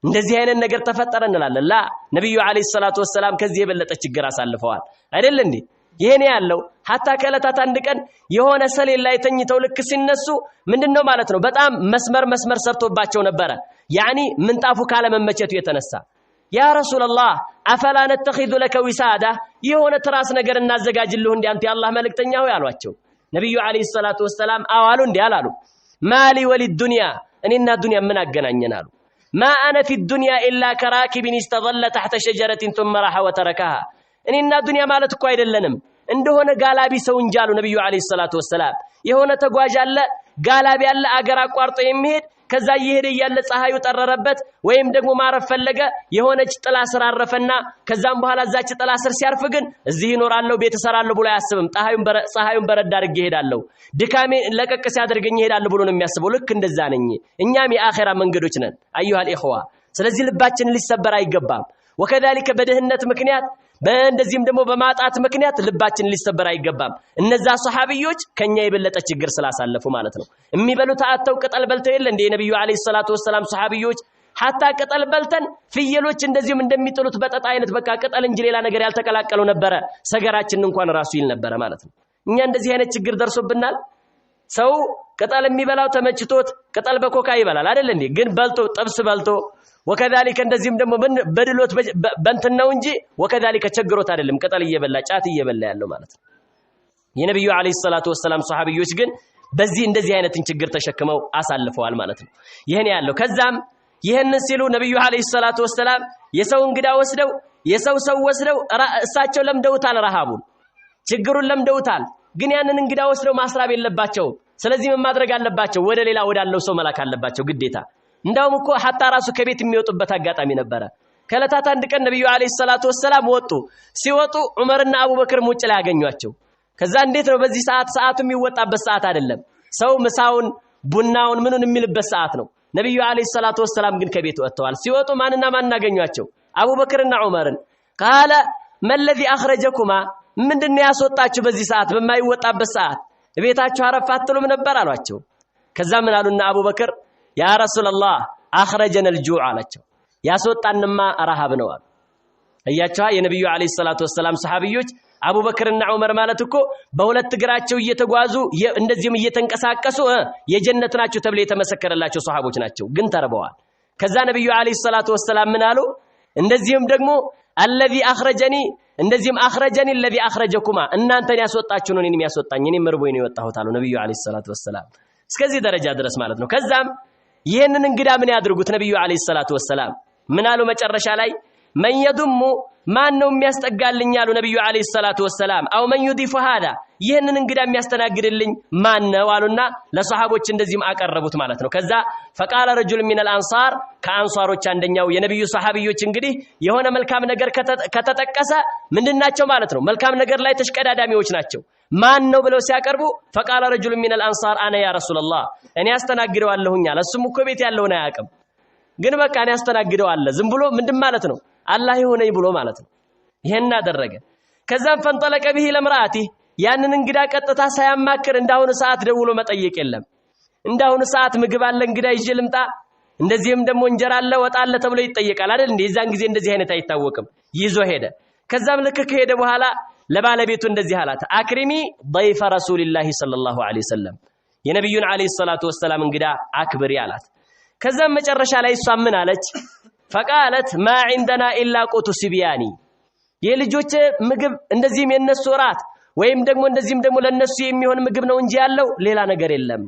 እንደዚህ አይነት ነገር ተፈጠረ እንላለን። ላ ነብዩ አለይሂ ሰላቱ ወሰለም ከዚህ የበለጠ ችግር አሳልፈዋል አይደል እንዴ? ይሄን ያለው ሐታ ከለታት አንድ ቀን የሆነ ሰሌን ላይ ተኝተው ልክ ሲነሱ ምንድነው ማለት ነው በጣም መስመር ሰርቶባቸው ነበር። ያኒ ምንጣፉ ካለ መመቸቱ የተነሳ ያ ረሱላህ አፈላ ነተኺዙ ለከ ዊሳዳ የሆነ ትራስ ነገር እናዘጋጅልህ እንዴ አንተ የአላህ መልእክተኛ ሆይ አሏቸው። ነብዩ አለይሂ ሰላቱ ወሰለም አዋሉ እንዴ አላሉ። ማሊ ወሊዱንያ እኔና ዱንያ ምን አገናኘን አሉ። ما أنا في الدنيا إلا كراكب استظل تحت شجرة ثم راح وتركها إننا دنيا مالتك قايد لنم عنده هنا قالابي سون جالو نبي عليه الصلاة والسلام يهونا تقواج الله قالابي الله أقرأ قوارط يمهد كذا يهدي يالله صحايو ترربت ويم دقو ما رفلقه يهونا تلاسر عرفنا كذا بحالا زاج تلاسر سيارفقن الزهي نور الله بيت سر الله بولا ياسبم صحايو برد دارق يهد الله دكامي لك كسادر قن يهد الله بلون ياسبو لك اندزاني إنيامي آخرا من قدوشنا أيها الإخوة سلزي لباتشن للسبر أي قبام وكذلك بدهنة مكنيات በእንደዚህም ደግሞ በማጣት ምክንያት ልባችን ሊሰበር አይገባም። እነዛ ሱሐቢዮች ከኛ የበለጠ ችግር ስላሳለፉ ማለት ነው። የሚበሉት አጥተው ቅጠል በልተው የለ እንደ ነብዩ አለይሂ ሰላቱ ወሰለም ሱሐቢዮች ሐታ ቅጠል በልተን ፍየሎች እንደዚህም እንደሚጥሉት በጠጣ አይነት በቃ ቅጠል እንጂ ሌላ ነገር ያልተቀላቀለው ነበረ። ሰገራችን እንኳን ራሱ ይል ነበረ ማለት ነው። እኛ እንደዚህ አይነት ችግር ደርሶብናል። ሰው ቅጠል የሚበላው ተመችቶት ቅጠል በኮካ ይበላል አይደል እንዴ? ግን በልቶ ጥብስ በልቶ ወከዛሊከ እንደዚህም ደግሞ በድሎት በእንተናው እንጂ ወከዛሊከ ቸግሮት አይደለም ቅጠል እየበላ ጫት እየበላ ያለው ማለት ነው። የነብዩ አለይሂ ሰላቱ ወሰለም ሱሐቢዮች ግን በዚህ እንደዚህ አይነትን ችግር ተሸክመው አሳልፈዋል ማለት ነው። ይሄን ያለው ከዛም ይሄንን ሲሉ ነብዩ አለይሂ ሰላቱ ወሰለም የሰው እንግዳ ወስደው ሰው ወስደው እሳቸው ለምደውታል፣ ረሃቡን ችግሩን ለምደውታል። ግን ያንን እንግዳ ወስደው ማስራብ የለባቸው። ስለዚህ ምን ማድረግ አለባቸው? ወደ ሌላ ወዳለው ሰው መላክ አለባቸው ግዴታ። እንዳውም እኮ ሐታ ራሱ ከቤት የሚወጡበት አጋጣሚ ነበር። ከለታት አንድ ቀን ነብዩ አለይሂ ሰላቱ ወሰለም ወጡ። ሲወጡ ዑመርና አቡበክር ውጭ ላይ ያገኟቸው። ከዛ እንዴት ነው በዚህ ሰዓቱ የሚወጣበት ሰዓት አይደለም። ሰው ምሳውን ቡናውን ምኑን የሚልበት ሰዓት ነው። ነብዩ አለይሂ ሰላቱ ወሰለም ግን ከቤት ወጥተዋል። ሲወጡ ማንና ማን አገኟቸው? አቡበክርና ዑመርን። ቃለ መለዚ አخرجኩማ ምንድነው ያስወጣችሁ በዚህ ሰዓት በማይወጣበት ሰዓት ቤታችሁ አረፍ አትሉም ነበር አሏቸው። ከዛ ምን አሉና አቡበክር ያ ረሱላህ አخرجنا الجوع አላቸው። ያስወጣንማ ረሃብ ነው አሉ። አያችሁ የነብዩ አለይሂ ሰላቱ ወሰለም ሱሐቢዮች አቡበክርና ዑመር ማለት እኮ በሁለት እግራቸው እየተጓዙ እንደዚህም እየተንቀሳቀሱ የጀነት ናቸው ተብሎ የተመሰከረላቸው ሱሐቦች ናቸው። ግን ተርበዋል። ከዛ ነብዩ አለይሂ ሰላቱ ወሰለም ምን አሉ? እንደዚህም ደግሞ الذي اخرجني እንደዚህም اخرجني الذي اخرجكما እናንተን ያስወጣችሁ ነው እኔንም ያስወጣኝ እኔም መርቦኝ ነው የወጣሁት አሉ ነብዩ አለይሂ ሰላቱ ወሰለም። እስከዚህ ደረጃ ድረስ ማለት ነው። ከዛም ይሄንን እንግዳ ምን ያድርጉት ነብዩ አለይሂ ሰላቱ ወሰለም ምን አሉ መጨረሻ ላይ من يضم ማን ነው የሚያስጠጋልኝ አሉ ነብዩ አለይሂ ሰላቱ ወሰለም። አው من يضيف هذا ይሄንን እንግዳ የሚያስተናግድልኝ ማን ነው አሉና ለሱሐቦች እንደዚህም አቀረቡት ማለት ነው። ከዛ فقال رجل من الانصار ከአንሷሮች አንደኛው የነብዩ ሱሐቢዮች እንግዲህ የሆነ መልካም ነገር ከተጠቀሰ ምንድናቸው ማለት ነው? መልካም ነገር ላይ ተሽቀዳዳሚዎች ናቸው። ማን ነው ብለው ሲያቀርቡ فقال رجل من الانصار انا يا رسول الله እኔ አስተናግደዋለሁኝ አለ እሱም እኮ ቤት ያለውን አያውቅም ግን በቃ እኔ አስተናግደዋለሁ ዝም ብሎ ምንድን ማለት ነው አላህ ይሆነኝ ብሎ ማለት ነው ይሄን አደረገ ከዛም فانطلق به لمراته ያንን እንግዳ ቀጥታ ሳያማክር እንዳሁን ሰዓት ደውሎ መጠየቅ የለም እንዳሁን ሰዓት ምግብ አለ እንግዳ ይዤ ልምጣ እንደዚህም ደግሞ እንጀራ አለ ወጣ አለ ተብሎ ይጠየቃል አይደል እንዴ የዛን ጊዜ እንደዚህ አይነት አይታወቅም ይዞ ሄደ ከዛም ልክ ከሄደ በኋላ ለባለቤቱ እንደዚህ አላት አክሪሚ ضيف رسول الله صلى الله عليه وسلم የነብዩን አለይሂ ሰላቱ ወሰለም እንግዳ አክብሪ አላት ከዛም መጨረሻ ላይ እሷ ምን አለች فقالت ما عندنا الا قوت سبياني የልጆች ምግብ እንደዚህም የነሱ ራት ወይም ደግሞ እንደዚህም ደግሞ ለነሱ የሚሆን ምግብ ነው እንጂ ያለው ሌላ ነገር የለም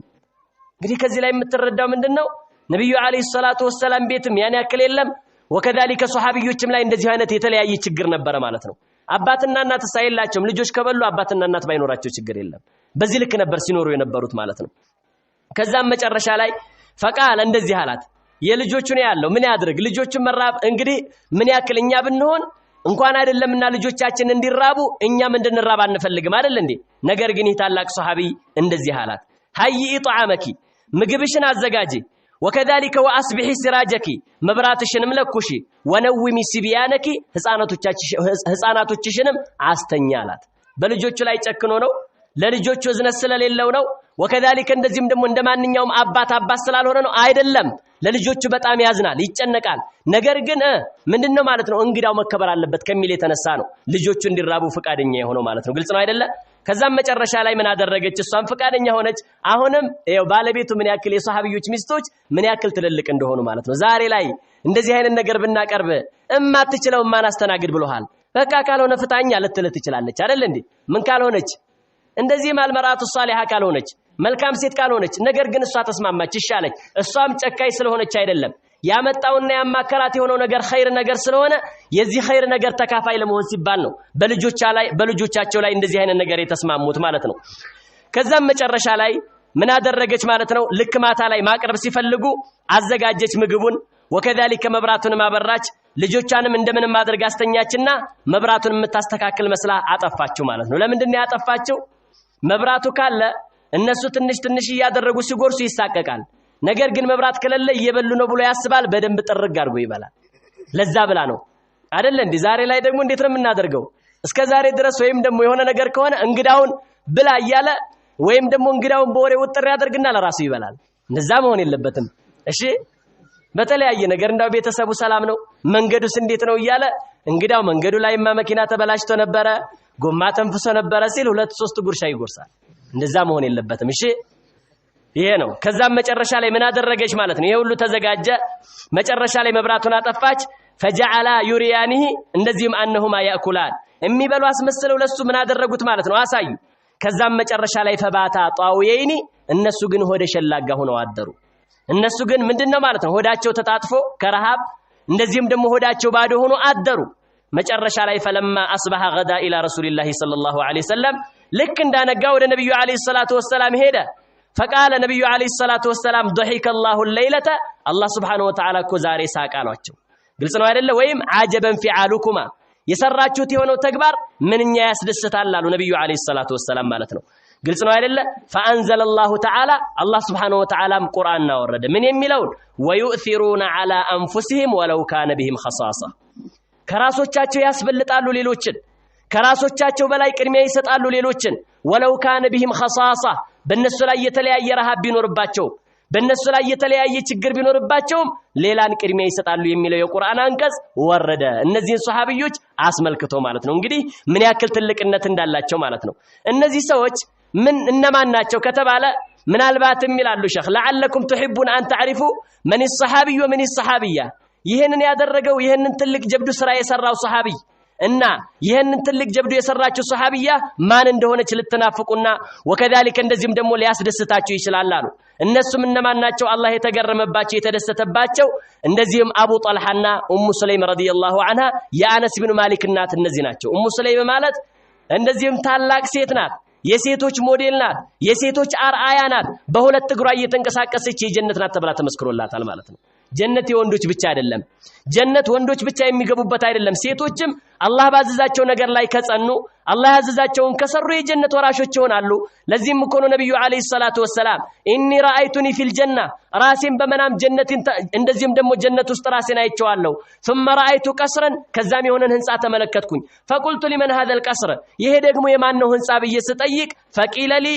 እንግዲህ ከዚህ ላይ የምትረዳው ምንድነው ነብዩ አለይሂ ሰላቱ ወሰለም ቤትም ያን ያክል የለም ወከዳሊከ ሱሐቢዮችም ላይ እንደዚህ አይነት የተለያየ ችግር ነበር ማለት ነው አባትና እናት ሳይላቸውም ልጆች ከበሉ አባትና እናት ባይኖራቸው ችግር የለም በዚህ ልክ ነበር ሲኖሩ የነበሩት ማለት ነው ከዛም መጨረሻ ላይ فقال እንደዚህ አላት የልጆቹ ነው ያለው ምን ያድርግ ልጆቹን መራብ እንግዲህ ምን ያክል እኛ ብንሆን እንኳን አይደለምና ልጆቻችን እንዲራቡ እኛም እንድንራብ አንፈልግም አይደል እንዴ ነገር ግን ይታላቅ ሱሐቢ እንደዚህ አላት ሃይ ኢጣዓመኪ ምግብሽን አዘጋጂ وكذلك واصبحي سراجك መብራትሽንም ለኩሺ ወነውሚ ሲቢያነኪ ህፃናቶችሽንም አስተኛላት በልጆቹ ላይ ጨክኖ ነው ለልጆቹ እዝነት ስለሌለው ነው وكذلك እንደዚህም ደግሞ እንደማንኛውም አባት ስላልሆነ ነው አይደለም ለልጆቹ በጣም ያዝናል ይጨነቃል ነገር ግን ምንድነው ማለት ነው እንግዳው መከበር አለበት ከሚል የተነሳ ነው ልጆቹ እንዲራቡ ፍቃደኛ የሆነው ማለት ነው ግልጽ ነው አይደለ ከዛም መጨረሻ ላይ ምን አደረገች እሷም ፍቃደኛ ሆነች አሁንም ይሄው ባለቤቱ ምን ያክል የሱሐቢዮች ሚስቶች ምን ያክል ትልልቅ እንደሆኑ ማለት ነው ዛሬ ላይ እንደዚህ አይነት ነገር ብናቀርብ እማትችለው ማን አስተናግድ ብሎሃል በቃ ካልሆነ ፍታኛ ልትልት ይችላልች አይደል እንዴ ምን ካልሆነች እንደዚህ ማልመራቱ ሷሊሃ ካልሆነች መልካም ሴት ካልሆነች ነገር ግን እሷ ተስማማች ይሻለች እሷም ጨካይ ስለሆነች አይደለም ያመጣውና ያማከራት የሆነው ነገር ኸይር ነገር ስለሆነ የዚህ ኸይር ነገር ተካፋይ ለመሆን ሲባል ነው በልጆቻቸው ላይ እንደዚህ አይነት ነገር የተስማሙት ማለት ነው ከዛም መጨረሻ ላይ ምን አደረገች ማለት ነው ልክ ማታ ላይ ማቅረብ ሲፈልጉ አዘጋጀች ምግቡን ወከذلك መብራቱን ማበራች ልጆቻንም እንደምንም ማድረግ አስተኛችና መብራቱን የምታስተካክል መስላ አጠፋቸው ማለት ነው ለምንድን ነው ያጠፋቸው መብራቱ ካለ እነሱ ትንሽ ያደረጉ ሲጎርሱ ይሳቀቃል ነገር ግን መብራት ከሌለ እየበሉ ነው ብሎ ያስባል በደንብ ጥርግ አድርጎ ይበላል ለዛ ብላ ነው አይደል እንዴ ዛሬ ላይ ደግሞ እንዴት ነው የምናደርገው እስከ ዛሬ ድረስ ወይም ደግሞ የሆነ ነገር ከሆነ እንግዳውን ብላ እያለ ወይም ደግሞ እንግዳውን በወሬ ወጥር ያደርግና ለራሱ ይበላል እንደዛ መሆን የለበትም እሺ በተለያየ ነገር እንዳው ቤተሰቡ ሰላም ነው መንገዱስ እንዴት ነው እያለ እንግዳው መንገዱ ላይማ መኪና ተበላሽቶ ነበረ ጎማ ተንፍሶ ነበረ ሲል 2-3 ጉርሻ ይጎርሳል እንደዛ መሆን የለበትም እሺ ይሄ ነው ከዛም መጨረሻ ላይ ምን አደረገች ማለት ነው ይሄ ሁሉ ተዘጋጀ መጨረሻ ላይ መብራቱን አጠፋች فجعل يريانه እንደዚህም انهما ياكلان የሚበሉ አስመስለው ለሱ ምን አደረጉት ማለት ነው አሳዩ ከዛም መጨረሻ ላይ ፈባታ ጣውየይኒ እነሱ ግን ሆደ ሸላጋ ሆነው አደሩ እነሱ ግን ምንድነው ማለት ነው ሆዳቸው ተጣጥፎ ከረሃብ እንደዚህም ደግሞ ሆዳቸው ባዶ ሆኖ አደሩ መጨረሻ ላይ فلما اصبح غدا الى رسول الله صلى الله عليه وسلم ልክ እንዳነጋ ወደ ነብዩ አለይሂ ሰላቱ ወሰለም ሄደ فقال النبي عليه الصلاه والسلام ضحك الله الليله الله سبحانه وتعالى كزاري ساقالوچو ግልጽ ነው አይደለ ወይም عجبا فعالكما የሰራችሁት የሆነው ተግባር ምንኛ ያስደስታል አሉ ነብዩ አለይሂ ሰላቱ ወሰለም ማለት ነው ግልጽ ነው አይደለ فانزل الله تعالى الله سبحانه وتعالى ቁርአን አወረደ ምን የሚለውን ويؤثرون على انفسهم ولو كان بهم خصاصه ከራሶቻቸው ያስበልጣሉ ሌሎችን ከራሶቻቸው በላይ ቅድሚያ ይሰጣሉ ሌሎችን ولو كان بهم خصاصه በእነሱ ላይ የተለያየ ረሃብ ቢኖርባቸው በእነሱ ላይ የተለያየ ችግር ቢኖርባቸው ሌላን ቅድሚያ ይሰጣሉ የሚለው የቁርአን አንቀጽ ወረደ እነዚህን ሱሐቢዮች አስመልክቶ ማለት ነው እንግዲህ ምን ያክል ትልቅነት እንዳላቸው ማለት ነው እነዚህ ሰዎች ምን እነማን ናቸው ከተባለ ምናልባትም ይላሉ ሸኽ لعلكم تحبون ان تعرفوا من الصحابي ومن الصحابيه ይሄንን ያደረገው ይሄንን ትልቅ ጀብዱ ስራ የሰራው ሱሐቢ እና ይሄንን ትልቅ ጀብዱ የሰራችው ሱሐቢያ ማን እንደሆነች ልትናፍቁና ወከذلك እንደዚህም ደግሞ ሊያስደስታችሁ ይችላል አሉ እነሱም እነማን ናቸው አላህ የተገረመባቸው የተደሰተባቸው እንደዚህም አቡ ጣልሃና ኡሙ ሱለይም ረዲየላሁ ዐንሃ የአነስ ኢብኑ ማሊክ እናት እነዚህ ናቸው ኡሙ ሱለይም ማለት እንደዚህም ታላቅ ሴት ናት የሴቶች ሞዴል ናት የሴቶች አርአያ ናት በሁለት እግሯ እየተንቀሳቀሰች የጀነት ናት ተብላ ተመስክሮላታል ማለት ነው ጀነት የወንዶች ብቻ አይደለም ጀነት ወንዶች ብቻ የሚገቡበት አይደለም ሴቶችም አላህ ባዘዛቸው ነገር ላይ ከጸኑ አላህ ያዘዛቸውን ከሰሩ የጀነት ወራሾች ይሆናሉ ለዚህም እኮ ነው ነብዩ አለይሂ ሰላቱ ወሰለም ኢኒ ረአይቱኒ ፊል ጀና ራሴን በመናም ጀነትን እንደዚህም ደግሞ ጀነት ውስጥ ራሴን አይቼዋለሁ ثم رأيت قصرا ከዛም የሆነን ህንጻ ተመለከትኩኝ فقلت لمن هذا القصر ይሄ ደግሞ የማን ነው ህንጻ ብዬ ስጠይቅ فقيل لي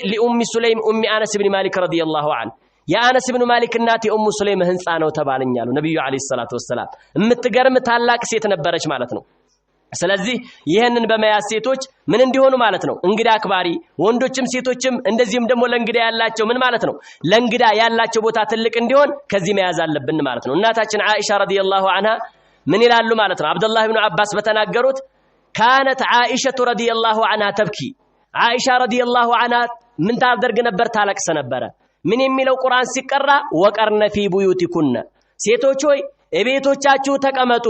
لأم سليم أم أنس بن مالك رضي الله عنه يا أنس بن مالك እናት የኡሙ ሱለይም ህንጻ ነው ተባለኛሉ ነብዩ አለይሂ ሰላቱ ወሰለም የምትገርም ታላቅ ሴት ነበረች ማለት ነው ስለዚህ ይሄንን በመያዝ ሴቶች ምን እንዲሆኑ ማለት ነው እንግዳ አክባሪ ወንዶችም ሴቶችም እንደዚህም ደግሞ ለእንግዳ ያላቸው ምን ማለት ነው ለእንግዳ ያላቸው ቦታ ትልቅ እንዲሆን ከዚህ መያዝ አለብን ማለት ነው እናታችን አይሻ ረዲየላሁ ዐንሃ ምን ይላሉ ማለት ነው አብዱላህ ኢብኑ አባስ በተናገሩት كانت عائشه رضي الله عنها تبكي عائشه رضي الله عنها ምን ታደርግ ነበር ታለቅስ ነበር ምን የሚለው ቁርአን ሲቀራ ወቀርነ ፊ ቡዩቲኩነ ሴቶች ሆይ እቤቶቻችሁ ተቀመጡ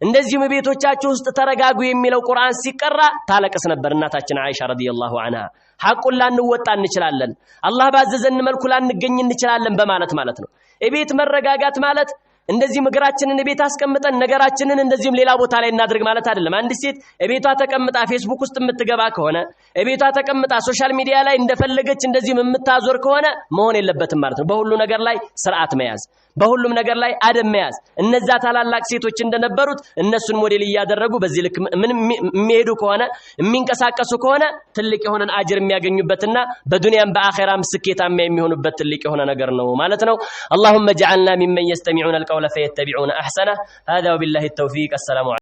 እንደዚህም ቤቶቻችሁ ውስጥ ተረጋጉ የሚለው ቁርአን ሲቀራ ታለቅስ ነበር እናታችን አይሻ ረዲየላሁ ዐንሃ ሐቁን ላንወጣ እንችላለን አላህ ባዘዘን መልኩ ላንገኝ እንችላለን በማለት ማለት ነው እቤት መረጋጋት ማለት እንደዚህ ምግራችንን ቤት አስቀምጠን ነገራችንን እንደዚህም ሌላ ቦታ ላይ እናድርግ ማለት አይደለም አንድ ሴት እቤቷ ተቀምጣ ፌስቡክ ውስጥ የምትገባ ከሆነ እቤቷ ተቀምጣ ሶሻል ሚዲያ ላይ እንደፈለገች እንደዚህም የምታዞር ከሆነ መሆን የለበትም ማለት ነው በሁሉ ነገር ላይ ስርዓት መያዝ በሁሉም ነገር ላይ አደም መያዝ እነዛ ታላላቅ ሴቶች እንደነበሩት እነሱን ሞዴል ያደረጉ በዚህ ልክ ምን የሚሄዱ ከሆነ የሚንቀሳቀሱ ከሆነ ትልቅ የሆነን አጅር የሚያገኙበትና በዱንያም በአኺራም ስኬታማ የሚሆኑበት ትልቅ የሆነ ነገር ነው ማለት ነው اللهم اجعلنا ممن يستمعون القول فيتبعون احسنه هذا وبالله التوفيق السلام